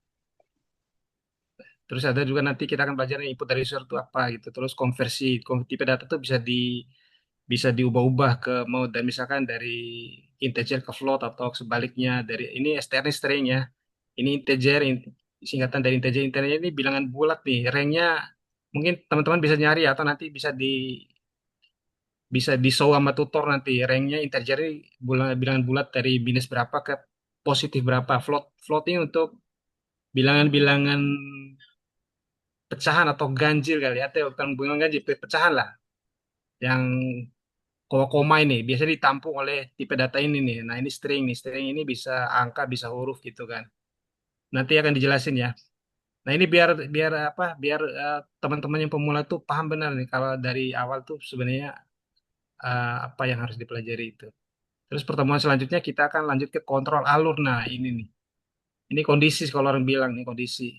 Terus ada juga nanti kita akan belajar input dari user itu apa gitu. Terus tipe data tuh bisa diubah-ubah ke mau, dan misalkan dari integer ke float atau sebaliknya, dari ini string ya. Ini integer, singkatan dari integer ini bilangan bulat nih. Ranknya mungkin teman-teman bisa nyari atau nanti bisa di show sama tutor nanti. Ranknya integer ini bilangan bulat dari minus berapa ke positif berapa. Float ini untuk bilangan-bilangan pecahan atau ganjil kali ya, atau bukan bilangan ganjil, pecahan lah. Yang koma-koma ini biasanya ditampung oleh tipe data ini nih. Nah, ini string nih. String ini bisa angka, bisa huruf gitu kan. Nanti akan dijelasin ya. Nah, ini biar biar apa? Biar teman-teman yang pemula tuh paham benar nih kalau dari awal tuh sebenarnya apa yang harus dipelajari itu. Terus pertemuan selanjutnya kita akan lanjut ke kontrol alur. Nah, ini nih. Ini kondisi kalau orang bilang nih, kondisi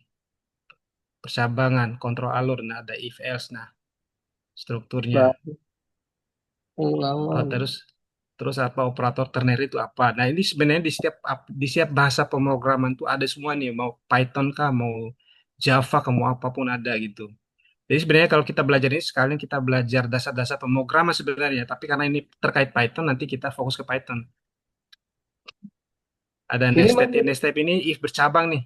persabangan, kontrol alur. Nah, ada if else. Nah, strukturnya. Baik, Oh, ulangan. terus apa operator ternary itu apa? Nah, ini sebenarnya di setiap bahasa pemrograman tuh ada semua nih, mau Python kah, mau Java, kamu apapun ada gitu. Jadi sebenarnya kalau kita belajar ini sekalian kita belajar dasar-dasar pemrograman sebenarnya, tapi karena ini terkait Python nanti kita fokus ke Python. Ada Ini Mas, nested. Nested ini if bercabang nih.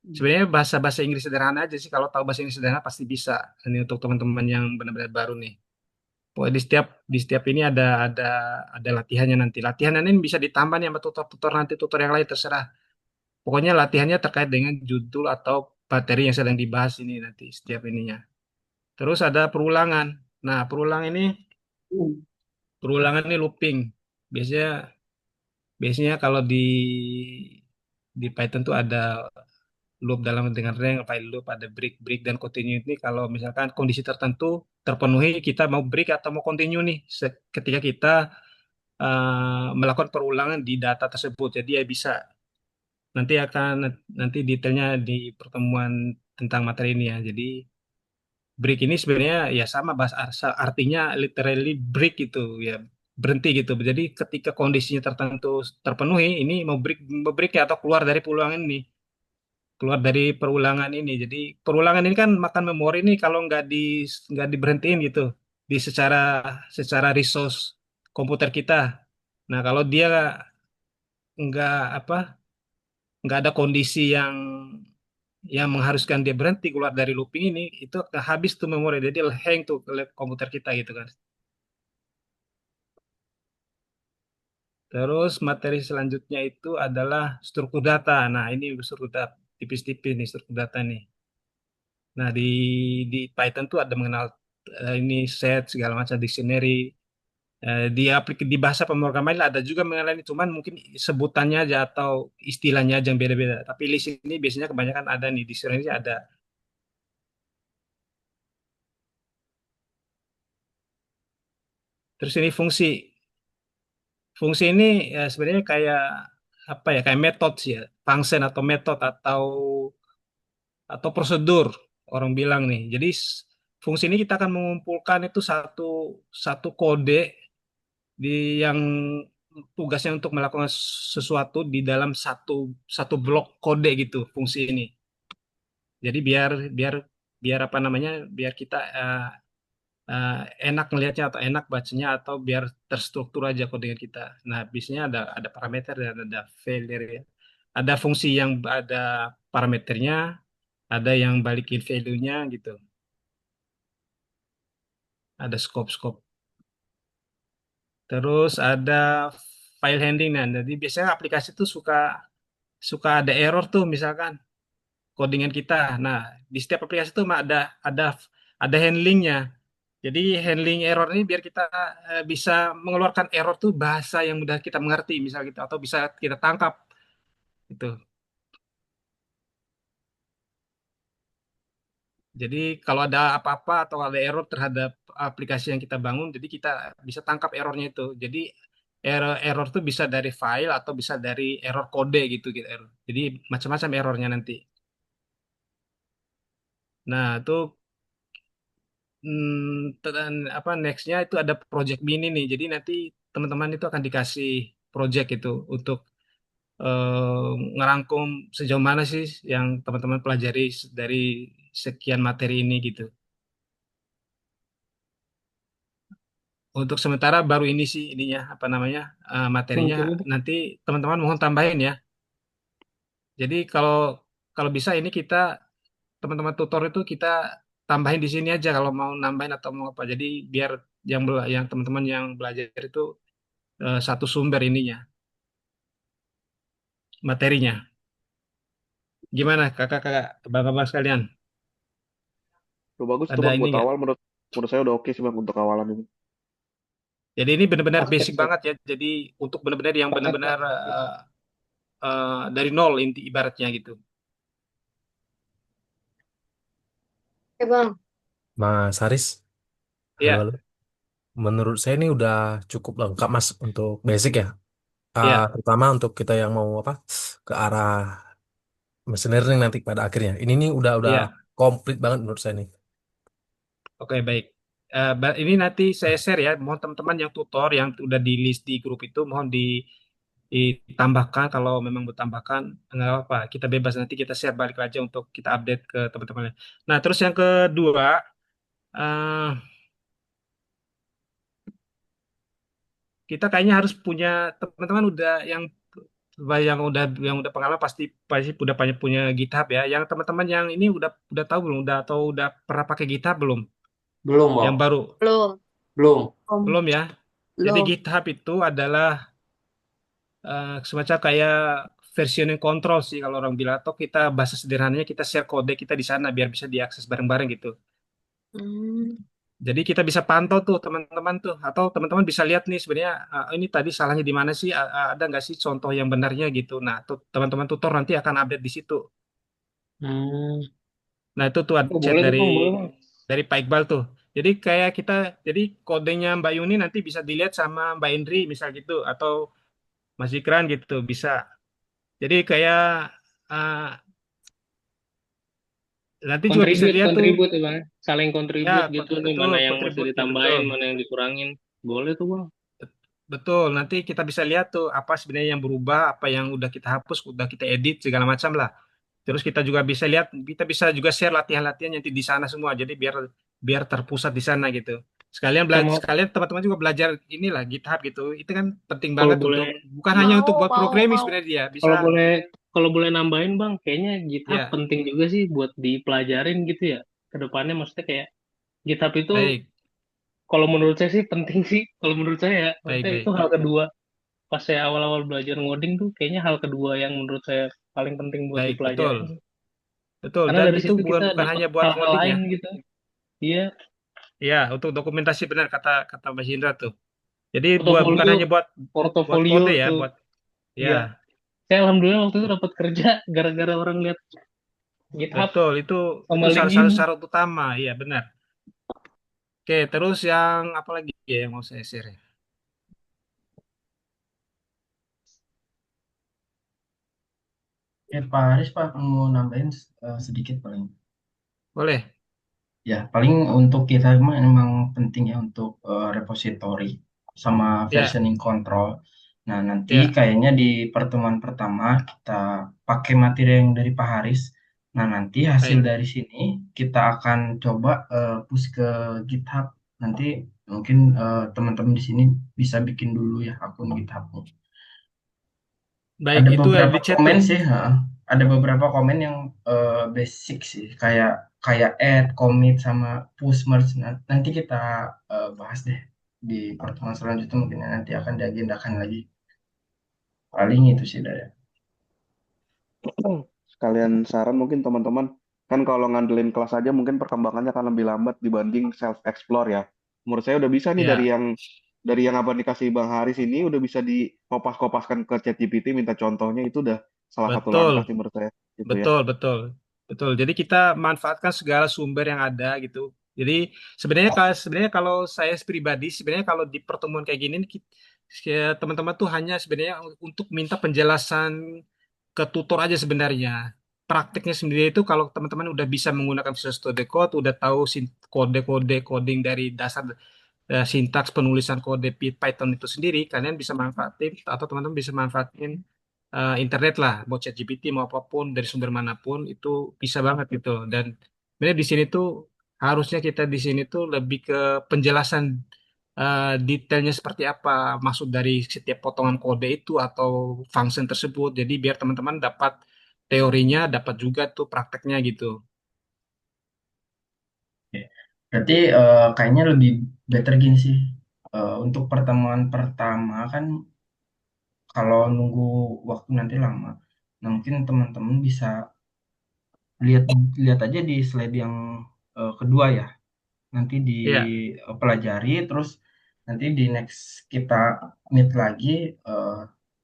Sebenarnya bahasa-bahasa Inggris sederhana aja sih. Kalau tahu bahasa Inggris sederhana pasti bisa. Ini untuk teman-teman yang benar-benar baru nih. Pokoknya di setiap ini ada latihannya nanti. Latihan ini bisa ditambah nih sama tutor-tutor nanti tutor yang lain terserah. Pokoknya latihannya terkait dengan judul atau materi yang sedang dibahas ini nanti setiap ininya. Terus ada perulangan. Nah, perulangan ini looping. Biasanya biasanya kalau di Python tuh ada loop dalam dengan rank, file loop, ada break, break dan continue ini kalau misalkan kondisi tertentu terpenuhi kita mau break atau mau continue nih ketika kita melakukan perulangan di data tersebut. Jadi ya bisa nanti detailnya di pertemuan tentang materi ini ya. Jadi break ini sebenarnya ya sama bahasa artinya literally break gitu ya berhenti gitu. Jadi ketika kondisinya tertentu terpenuhi ini mau break ya atau keluar dari perulangan ini keluar dari perulangan ini. Jadi perulangan ini kan makan memori nih kalau nggak diberhentiin gitu di secara resource komputer kita. Nah kalau dia nggak apa nggak ada kondisi yang mengharuskan dia berhenti keluar dari looping ini, itu akan habis tuh memori. Jadi hang tuh ke komputer kita gitu kan. Terus materi selanjutnya itu adalah struktur data. Nah ini struktur data tipis-tipis nih struktur data nih. Nah, di Python tuh ada mengenal ini set segala macam dictionary. Di bahasa pemrograman ada juga mengenal ini, cuman mungkin sebutannya aja atau istilahnya aja yang beda-beda. Tapi list ini biasanya kebanyakan ada nih dictionary ada. Terus ini fungsi. Fungsi ini ya sebenarnya kayak apa ya? Kayak metode sih ya, function atau metode atau prosedur orang bilang nih. Jadi fungsi ini kita akan mengumpulkan itu satu satu kode yang tugasnya untuk melakukan sesuatu di dalam satu satu blok kode gitu fungsi ini. Jadi biar biar biar apa namanya biar kita eh, enak ngelihatnya atau enak bacanya atau biar terstruktur aja kodenya kita. Nah, biasanya ada parameter dan ada failure ya. Ada fungsi yang ada parameternya, ada yang balikin value-nya gitu. Ada scope-scope. Terus ada file handling. Nah, jadi biasanya aplikasi tuh suka suka ada error tuh misalkan codingan kita. Nah, di setiap aplikasi itu ada handlingnya. Jadi handling error ini biar kita bisa mengeluarkan error tuh bahasa yang mudah kita mengerti, misal gitu, atau bisa kita tangkap itu. Jadi kalau ada apa-apa atau ada error terhadap aplikasi yang kita bangun, jadi kita bisa tangkap errornya itu. Jadi error tuh bisa dari file atau bisa dari error kode gitu gitu. Jadi macam-macam errornya nanti. Nah, itu dan apa nextnya itu ada project mini nih. Jadi nanti teman-teman itu akan dikasih project itu untuk ngerangkum sejauh mana sih yang teman-teman pelajari dari sekian materi ini gitu. Untuk sementara baru ini sih ininya apa namanya materinya nanti teman-teman mohon tambahin ya. Jadi kalau kalau bisa ini kita teman-teman tutor itu kita tambahin di sini aja kalau mau nambahin atau mau apa. Jadi biar yang teman-teman yang belajar itu satu sumber ininya, materinya. Gimana kakak-kakak, abang-abang sekalian? Tuh bagus tuh Ada bang ini buat nggak? awal menurut saya udah oke sih bang untuk awalan ini. Jadi ini benar-benar oke, basic banget ya. Jadi untuk benar-benar yang benar-benar dari nol inti ibaratnya gitu. Oke Bang. Mas Haris, halo, Iya, halo. Menurut saya ini udah cukup lengkap Mas untuk basic ya. iya, Terutama untuk kita yang mau apa ke arah machine learning nanti pada akhirnya. Ini nih udah iya. komplit banget menurut saya nih. Oke, baik. Ini nanti saya share ya. Mohon teman-teman yang tutor yang udah di list di grup itu mohon ditambahkan. Kalau memang mau tambahkan, nggak apa-apa. Kita bebas, nanti kita share balik aja untuk kita update ke teman-teman. Nah, terus yang kedua, eh, kita kayaknya harus punya teman-teman udah yang udah pengalaman pasti pasti udah banyak punya GitHub ya. Yang teman-teman yang ini udah tahu belum? Udah atau udah pernah pakai GitHub belum? Belum, Yang Bang. baru Belum. Belum. belum ya? Jadi Belum. GitHub itu adalah semacam kayak versioning control sih kalau orang bilang, atau kita bahasa sederhananya kita share kode kita di sana biar bisa diakses bareng-bareng gitu. Hmm. Jadi kita bisa pantau tuh teman-teman tuh, atau teman-teman bisa lihat nih sebenarnya ini tadi salahnya di mana sih, ada nggak sih contoh yang benarnya gitu. Nah, tuh teman-teman tutor nanti akan update di situ. Hmm. Nah, itu tuh ada Oh, chat boleh tuh dari Bang, boleh Bang. Pak Iqbal tuh. Jadi kayak kita, jadi kodenya Mbak Yuni nanti bisa dilihat sama Mbak Indri misal gitu, atau Mas Ikran gitu bisa. Jadi kayak uh, nanti juga bisa Kontribut, lihat tuh kontribut ya Bang. Saling ya, kontribut gitu nih, betul mana yang mesti kontribusi betul. ditambahin, mana yang dikurangin. Boleh tuh Bang. Betul, nanti kita bisa lihat tuh apa sebenarnya yang berubah, apa yang udah kita hapus, udah kita edit segala macam lah. Terus kita juga bisa lihat, kita bisa juga share latihan-latihan yang di sana semua. Jadi biar biar terpusat di sana gitu. Sekalian belajar, Sama sekalian teman-teman juga belajar inilah GitHub gitu. Itu kan penting kalau banget boleh untuk bukan hanya untuk buat programming sebenarnya dia bisa kalau boleh kalau boleh nambahin Bang, kayaknya GitHub ya penting juga sih buat dipelajarin gitu ya. Kedepannya maksudnya kayak GitHub itu baik kalau menurut saya sih penting sih. Kalau menurut saya ya, baik maksudnya itu baik hal kedua. Pas saya awal-awal belajar ngoding tuh kayaknya hal kedua yang menurut saya paling penting buat baik betul dipelajarin. betul, Karena dan dari itu situ bukan kita bukan dapat hanya buat hal-hal coding lain ya. gitu. Iya, Ya, untuk dokumentasi benar kata kata Mas Indra tuh. Jadi bukan portofolio hanya buat buat portofolio kode ya, tuh. buat ya. Iya, saya alhamdulillah waktu itu dapat kerja gara-gara orang lihat GitHub Betul, itu sama salah satu LinkedIn. syarat utama, iya benar. Oke, terus yang apa lagi ya yang mau saya share? Ya? Pak Haris, Pak, mau nambahin sedikit paling. Boleh? Ya, paling untuk kita memang penting ya untuk repository sama Ya, versioning control. Nah, nanti ya, kayaknya di pertemuan pertama kita pakai materi yang dari Pak Haris. Nah, nanti hasil baik, dari sini kita akan coba push ke GitHub. Nanti mungkin teman-teman di sini bisa bikin dulu ya akun GitHub-nya. baik. Ada Itu ada beberapa di chat komen tuh. sih, ha. Ada beberapa komen yang basic sih, kayak kayak add, commit sama push merge. Nanti kita bahas deh di pertemuan selanjutnya, mungkin ya, nanti akan diagendakan lagi. Paling itu sih dari. Sekalian saran mungkin teman-teman, kan kalau ngandelin kelas aja mungkin perkembangannya akan lebih lambat dibanding self explore ya. Menurut saya udah bisa nih dari Ya, yang apa dikasih Bang Haris ini udah bisa dikopas-kopaskan ke ChatGPT minta contohnya, itu udah salah satu betul, langkah sih menurut saya gitu ya. betul, betul, betul. Jadi kita manfaatkan segala sumber yang ada gitu. Jadi sebenarnya kalau saya pribadi sebenarnya kalau di pertemuan kayak gini teman-teman tuh hanya sebenarnya untuk minta penjelasan ke tutor aja sebenarnya. Prakteknya sendiri itu kalau teman-teman udah bisa menggunakan Visual Studio Code, udah tahu kode-kode coding dari dasar sintaks penulisan kode Python itu sendiri, kalian bisa manfaatin atau teman-teman bisa manfaatin internet lah, mau ChatGPT mau apapun dari sumber manapun itu bisa banget gitu. Dan sebenarnya di sini tuh harusnya kita di sini tuh lebih ke penjelasan detailnya seperti apa maksud dari setiap potongan kode itu atau function tersebut. Jadi biar teman-teman dapat teorinya, dapat juga tuh prakteknya gitu. Oke. Berarti kayaknya lebih better gini sih. Untuk pertemuan pertama kan kalau nunggu waktu nanti lama, nah mungkin teman-teman bisa lihat lihat aja di slide yang kedua ya. Nanti Iya. dipelajari, terus nanti di next kita meet lagi, eh,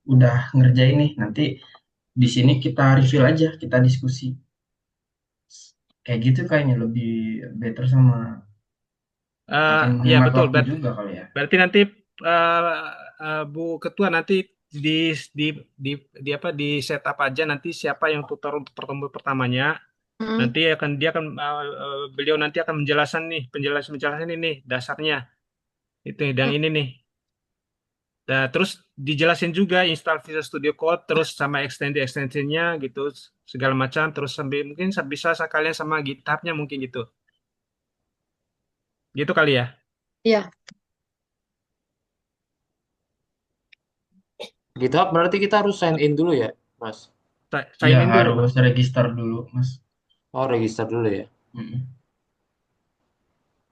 udah ngerjain nih, nanti di sini kita review aja, kita diskusi kayak gitu, kayaknya lebih better sama Eh, akan ya menghemat betul. waktu juga kali ya. Berarti nanti eh, Bu Ketua nanti di di di apa di setup aja nanti siapa yang tutor untuk pertemuan pertamanya. Hmm. Nanti beliau nanti akan menjelaskan nih penjelasan penjelasan ini dasarnya itu dan ini nih. Nah, terus dijelasin juga install Visual Studio Code terus sama ekstensinya gitu segala macam terus sambil mungkin bisa sekalian sama GitHub-nya mungkin gitu. Gitu kali ya. Iya. GitHub berarti kita harus sign in dulu ya, Mas. Iya, Sign in dulu. harus register dulu, Mas. Oh, register dulu ya. Mm-mm.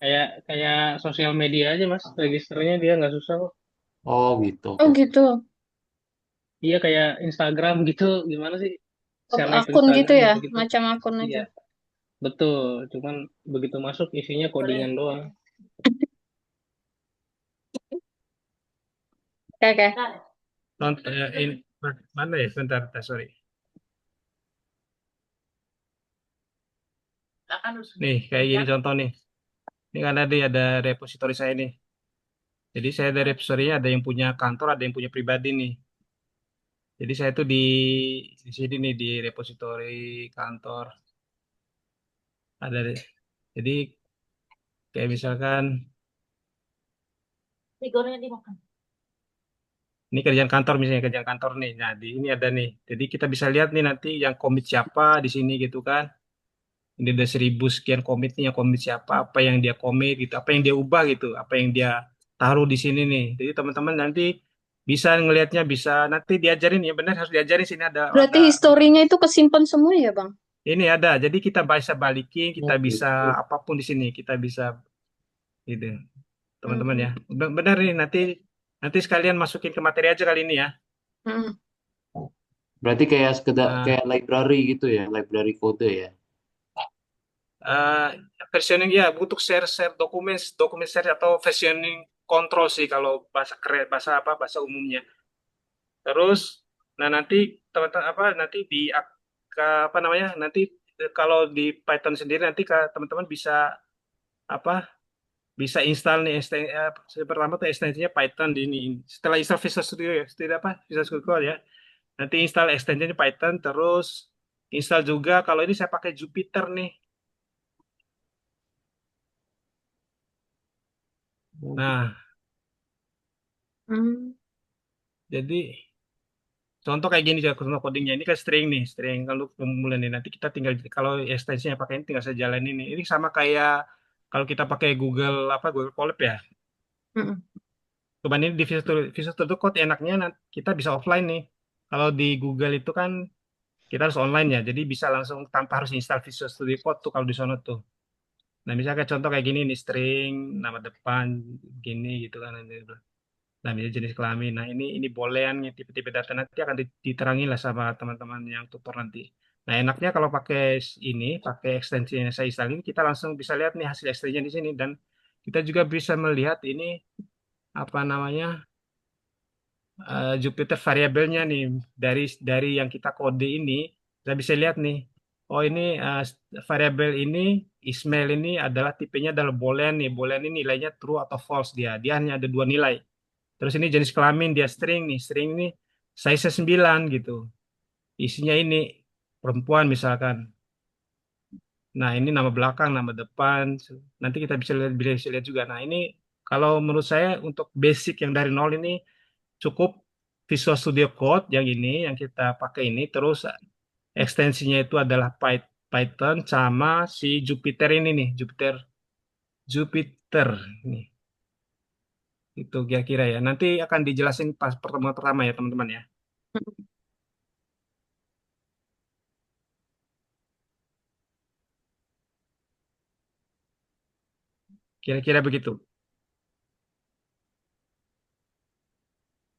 Kayak kayak sosial media aja mas, registernya dia nggak susah kok. Oh, gitu. Oh Oke. gitu. Iya kayak Instagram gitu, gimana sih? Seleb Akun gitu Instagram ya, gitu-gitu. macam akun Iya, aja. betul. Cuman begitu masuk isinya codingan doang. Oke, oke. Mana ya? Bentar, bentar, sorry. Nih, kayak gini contoh nih. Ini kan ada repository saya nih. Jadi saya dari repository ada yang punya kantor, ada yang punya pribadi nih. Jadi saya tuh di sini nih di repository kantor ada. Jadi kayak misalkan ini kerjaan kantor misalnya kerjaan kantor nih. Nah di ini ada nih. Jadi kita bisa lihat nih nanti yang komit siapa di sini gitu kan. Ini ada 1.000 sekian komit nih yang komit siapa, apa yang dia komit gitu, apa yang dia ubah gitu, apa yang dia taruh di sini nih. Jadi teman-teman nanti bisa ngelihatnya bisa nanti diajarin ya benar harus diajarin sini Berarti historinya itu kesimpan semua ya, Bang? ini ada. Jadi kita bisa balikin, kita Oh, bisa gitu. apapun di sini, kita bisa gitu teman-teman Hmm. ya. Benar nih nanti nanti sekalian masukin ke materi aja kali ini ya. Hmm. Berarti kayak sekedar Nah, kayak library gitu ya, library kode ya. eh, versioning ya untuk share dokumen dokumen share atau versioning control sih kalau bahasa keren bahasa apa bahasa umumnya. Terus, nah nanti teman-teman apa nanti apa namanya nanti kalau di Python sendiri nanti teman-teman bisa apa bisa install nih pertama tuh ekstensinya Python di ini. Setelah install Visual Studio ya, tidak apa Visual Studio Code ya. Nanti install ekstensinya Python terus install juga kalau ini saya pakai Jupyter nih. Nah, Hmm. jadi contoh kayak gini ya contoh codingnya ini kan string nih string kalau pemulihan nih nanti kita tinggal kalau ekstensinya pakai ini tinggal saya jalanin ini sama kayak kalau kita pakai Google Colab ya Hmm. cuman ini di Visual Studio Code enaknya kita bisa offline nih kalau di Google itu kan kita harus online ya jadi bisa langsung tanpa harus install Visual Studio Code tuh kalau di sana tuh nah misalnya kayak contoh kayak gini nih string nama depan gini gitu kan nah, ini jenis kelamin. Nah, ini boolean nih, tipe-tipe data nanti akan diterangin lah sama teman-teman yang tutor nanti. Nah, enaknya kalau pakai ini, pakai ekstensi yang saya install ini, kita langsung bisa lihat nih hasil ekstensinya di sini dan kita juga bisa melihat ini apa namanya Jupyter variabelnya nih dari yang kita kode ini, kita bisa lihat nih. Oh, ini variabel ini Ismail ini adalah tipenya adalah boolean nih. Boolean ini nilainya true atau false dia. Dia hanya ada dua nilai. Terus ini jenis kelamin dia string nih. String ini size 9 gitu. Isinya ini perempuan misalkan. Nah, ini nama belakang, nama depan. Nanti kita bisa lihat juga. Nah, ini kalau menurut saya untuk basic yang dari nol ini cukup Visual Studio Code yang ini yang kita pakai ini terus ekstensinya itu adalah Python sama si Jupyter ini nih, Jupyter nih. Itu kira-kira ya. Nanti akan dijelasin pas pertemuan pertama ya, teman-teman ya. Kira-kira begitu.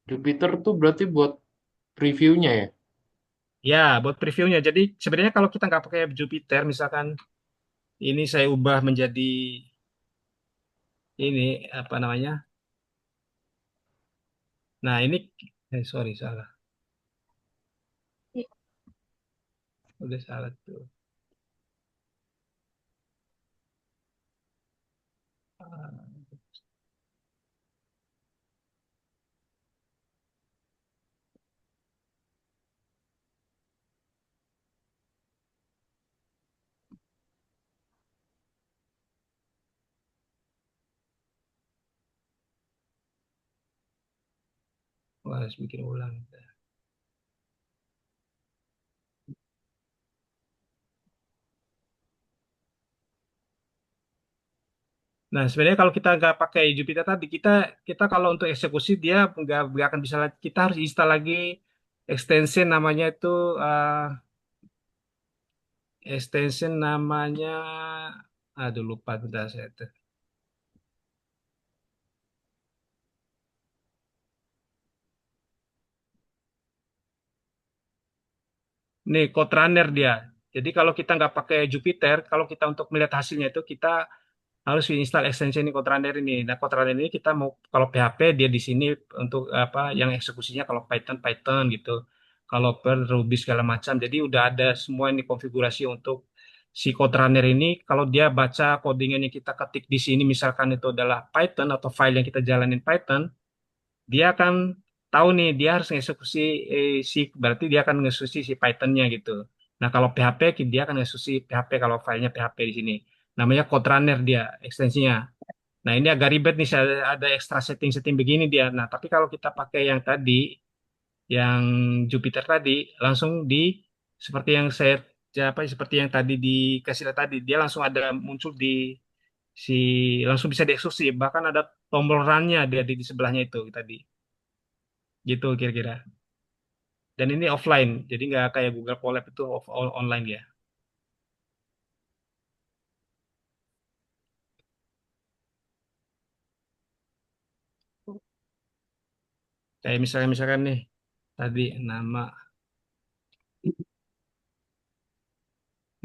Jupyter tuh berarti buat previewnya ya. Ya, buat previewnya. Jadi sebenarnya kalau kita nggak pakai Jupyter, misalkan ini saya ubah menjadi ini apa namanya? Nah ini, sorry salah, udah salah tuh. harus bikin ulang. Nah, sebenarnya kalau kita nggak pakai Jupyter tadi, kita kita kalau untuk eksekusi dia nggak akan bisa. Kita harus install lagi extension namanya itu extension namanya, aduh lupa sudah saya itu. Nih, Code Runner dia. Jadi kalau kita nggak pakai Jupyter, kalau kita untuk melihat hasilnya itu kita harus install extension ini Code Runner ini. Nah, Code Runner ini kita mau kalau PHP dia di sini untuk apa yang eksekusinya kalau Python Python gitu. Kalau Perl Ruby segala macam. Jadi udah ada semua ini konfigurasi untuk si Code Runner ini. Kalau dia baca codingan yang kita ketik di sini misalkan itu adalah Python atau file yang kita jalanin Python, dia akan tahu nih dia harus ngeksekusi si berarti dia akan ngeksekusi si Python-nya gitu. Nah, kalau PHP dia akan ngeksekusi PHP kalau filenya PHP di sini. Namanya Code Runner dia ekstensinya. Nah, ini agak ribet nih ada extra setting-setting begini dia. Nah, tapi kalau kita pakai yang tadi yang Jupyter tadi langsung di seperti yang saya apa seperti yang tadi dikasih lihat tadi dia langsung ada muncul di si langsung bisa dieksekusi bahkan ada tombol run-nya dia di sebelahnya itu tadi gitu kira-kira. Dan ini offline, jadi nggak kayak Google Colab itu online ya. Kayak misalkan nih, tadi nama.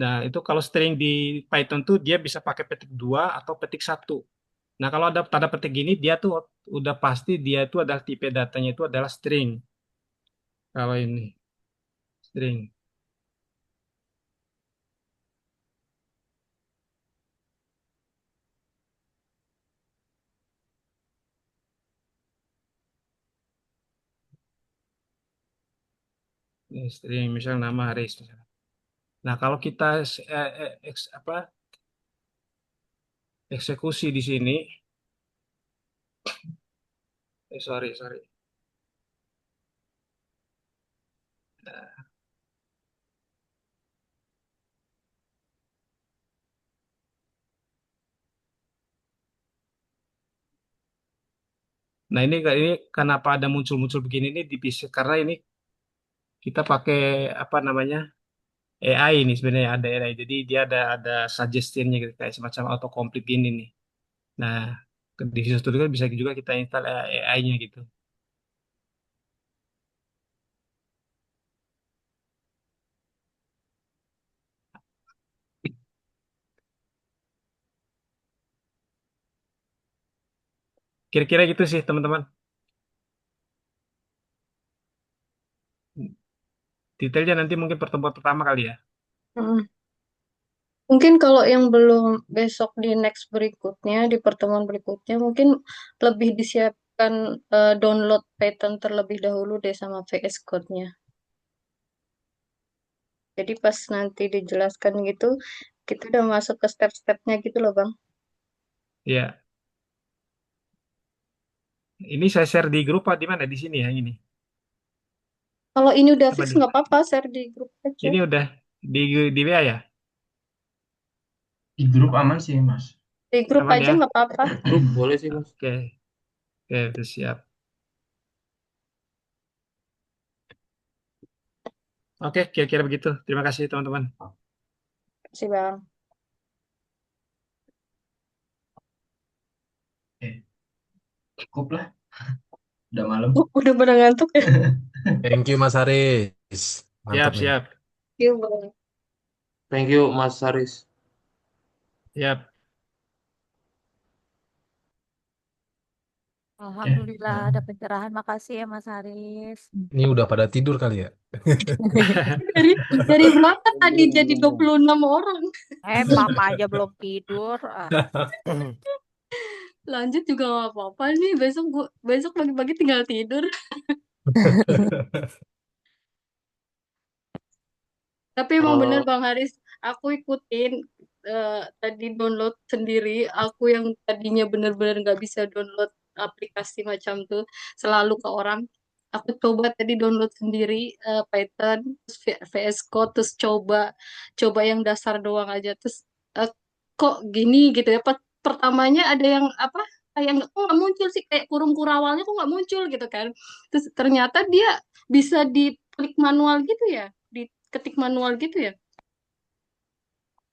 Nah, itu kalau string di Python tuh dia bisa pakai petik 2 atau petik 1. Nah, kalau ada tanda petik gini, dia tuh udah pasti dia itu adalah tipe datanya itu adalah string. Kalau ini string. Ini string, misal nama Haris. Misalnya. Nah, kalau kita apa eksekusi di sini, sorry. Nah, ini kenapa ada muncul-muncul begini ini dipisah karena ini kita pakai apa namanya AI ini sebenarnya ada AI. Jadi dia ada suggestionnya gitu kayak semacam autocomplete gini nih. Nah, di Visual Studio kan bisa juga kita install AI-nya gitu. Kira-kira gitu sih teman-teman. Detailnya nanti mungkin pertemuan pertama kali ya. Mm. Mungkin kalau yang belum besok di next berikutnya, di pertemuan berikutnya, mungkin lebih disiapkan download Python terlebih dahulu deh sama VS Code-nya. Jadi pas nanti dijelaskan gitu, kita udah masuk ke step-stepnya gitu loh, Bang. Iya. Ini saya share di grup apa di mana? Di sini ya ini. Kalau ini udah Apa fix di? nggak apa-apa, share di grup aja. Ini udah di WA ya? Di grup aman sih, Mas. Di grup Aman aja ya? nggak apa-apa. Grup boleh sih, Mas. Oke. Oke, udah siap. Oke, kira-kira begitu. Terima kasih teman-teman. Sih, Bang. Cukup lah. Udah malam. Udah pada ngantuk ya? Thank you Mas Haris. Mantap Siap, nih. siap. Iya, Bang. Thank you, Mas Haris. Siap. Alhamdulillah ada pencerahan. Makasih ya Mas Haris. Ini udah pada tidur kali ya? Dari dari berapa tadi jadi 26 orang? Mama aja belum tidur. Lanjut juga nggak apa-apa nih. Besok pagi-pagi tinggal tidur. Tapi emang bener Eh, Bang Haris, aku ikutin tadi download sendiri. Aku yang tadinya bener-bener nggak bisa download aplikasi macam tuh, selalu ke orang. Aku coba tadi download sendiri Python, terus VS Code, terus coba coba yang dasar doang aja, terus eh, kok gini gitu ya. Pertamanya ada yang apa? Kayak nggak kok nggak muncul sih, kayak kurung kurawalnya kok nggak muncul gitu kan. Terus ternyata dia bisa diklik manual gitu ya, diketik manual gitu ya.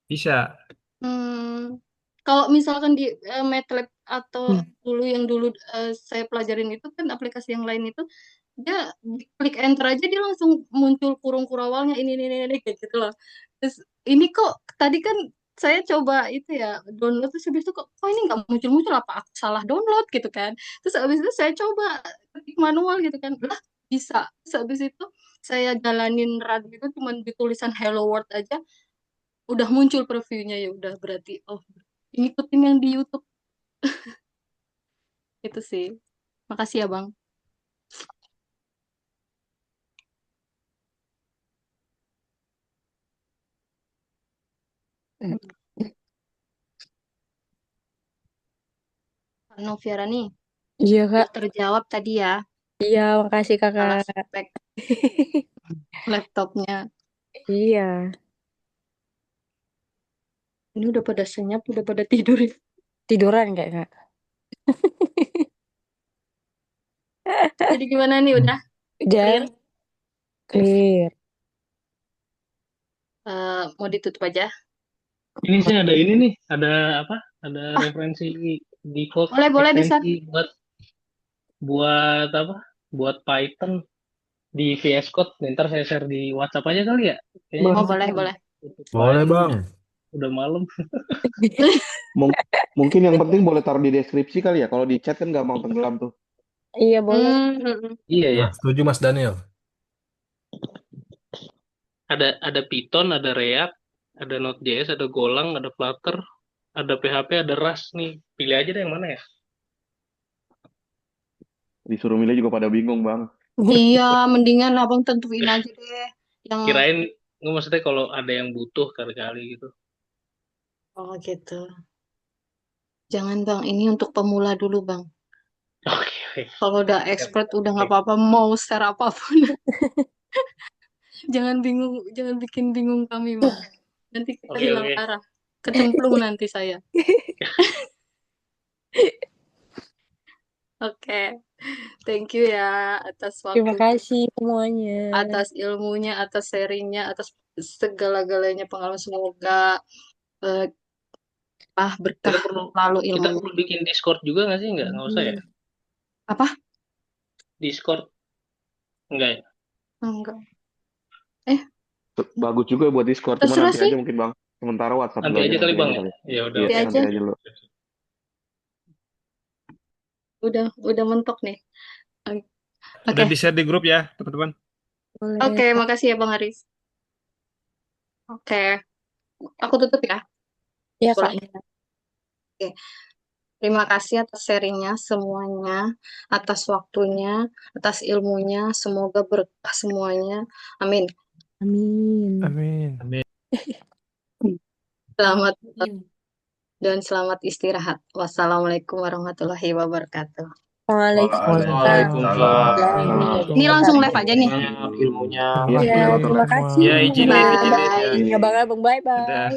Bisa. Hmm, kalau misalkan di MATLAB atau dulu saya pelajarin itu kan aplikasi yang lain itu dia klik enter aja dia langsung muncul kurung kurawalnya ini kayak gitu loh. Terus ini kok tadi kan saya coba itu ya download terus habis itu kok ini nggak muncul-muncul apa aku salah download gitu kan. Terus habis itu saya coba ketik manual gitu kan. Lah bisa. Terus habis itu saya jalanin run gitu cuman di tulisan Hello World aja udah muncul previewnya ya udah berarti oh ngikutin yang di YouTube itu sih. Makasih ya Bang. Noviara nih Iya, Kak. udah terjawab tadi ya Iya, makasih salah Kakak. spek laptopnya. Iya. Ini udah pada senyap, udah pada tidur ya. Tiduran kayak Kak. Jadi gimana nih udah clear? Udah clear. Mau ditutup aja? Ini sih ada ini nih, ada apa? Ada referensi default Boleh bisa. ekstensi buat apa? Buat Python di VS Code. Ntar saya share di WhatsApp aja kali ya. Kayaknya Oh kita boleh. tutup Boleh, line Bang. udah malam. Mungkin yang penting boleh taruh di deskripsi kali ya. Kalau di chat kan gampang tenggelam tuh. Iya, boleh. Iya ya. Nah, setuju Mas Daniel. Ada Python, ada React, ada Node.js, ada Golang, ada Flutter, ada PHP, ada Rust nih. Pilih aja deh yang mana ya. Disuruh milih juga pada bingung, Bang. Iya, mendingan abang tentuin aja deh yang. Kirain nggak maksudnya kalau ada yang butuh kali-kali gitu. Oh gitu. Jangan Bang, ini untuk pemula dulu Bang. Oke. Kalau udah expert udah nggak apa-apa mau share apapun. Jangan bikin bingung kami Bang. Nanti kita Oke, hilang oke. arah. Kecemplung nanti saya. Oke. Thank you ya atas Terima waktu, kasih semuanya. atas ilmunya, atas sharingnya, atas segala-galanya pengalaman. Semoga berkah Kita perlu lalu kita ilmu. perlu bikin Discord juga nggak sih? Nggak usah ya? Apa? Discord enggak ya? Enggak. Bagus juga buat Discord, cuman Terserah nanti sih. aja mungkin Bang. Sementara WhatsApp Nanti dulu aja aja, kali nanti Bang aja ya. kali. Ya udah. Iya, Nanti nanti aja. aja dulu. Udah mentok nih. Oke. Udah di-share di grup ya, teman-teman. Boleh. Oke, makasih ya Bang Haris. Oke. Aku tutup ya. Iya, Kak. Boleh. Oke. Terima kasih atas sharingnya semuanya, atas waktunya, atas ilmunya. Semoga berkah semuanya. Amin. Amin. Amin. Selamat dan selamat istirahat. Wassalamualaikum warahmatullahi wabarakatuh. Waalaikumsalam. Ini langsung live aja nih. Ilmunya. Iya, terima kasih. Ya, izin Bye. izin. Bye. Bye. Bye. Bye. Dadah.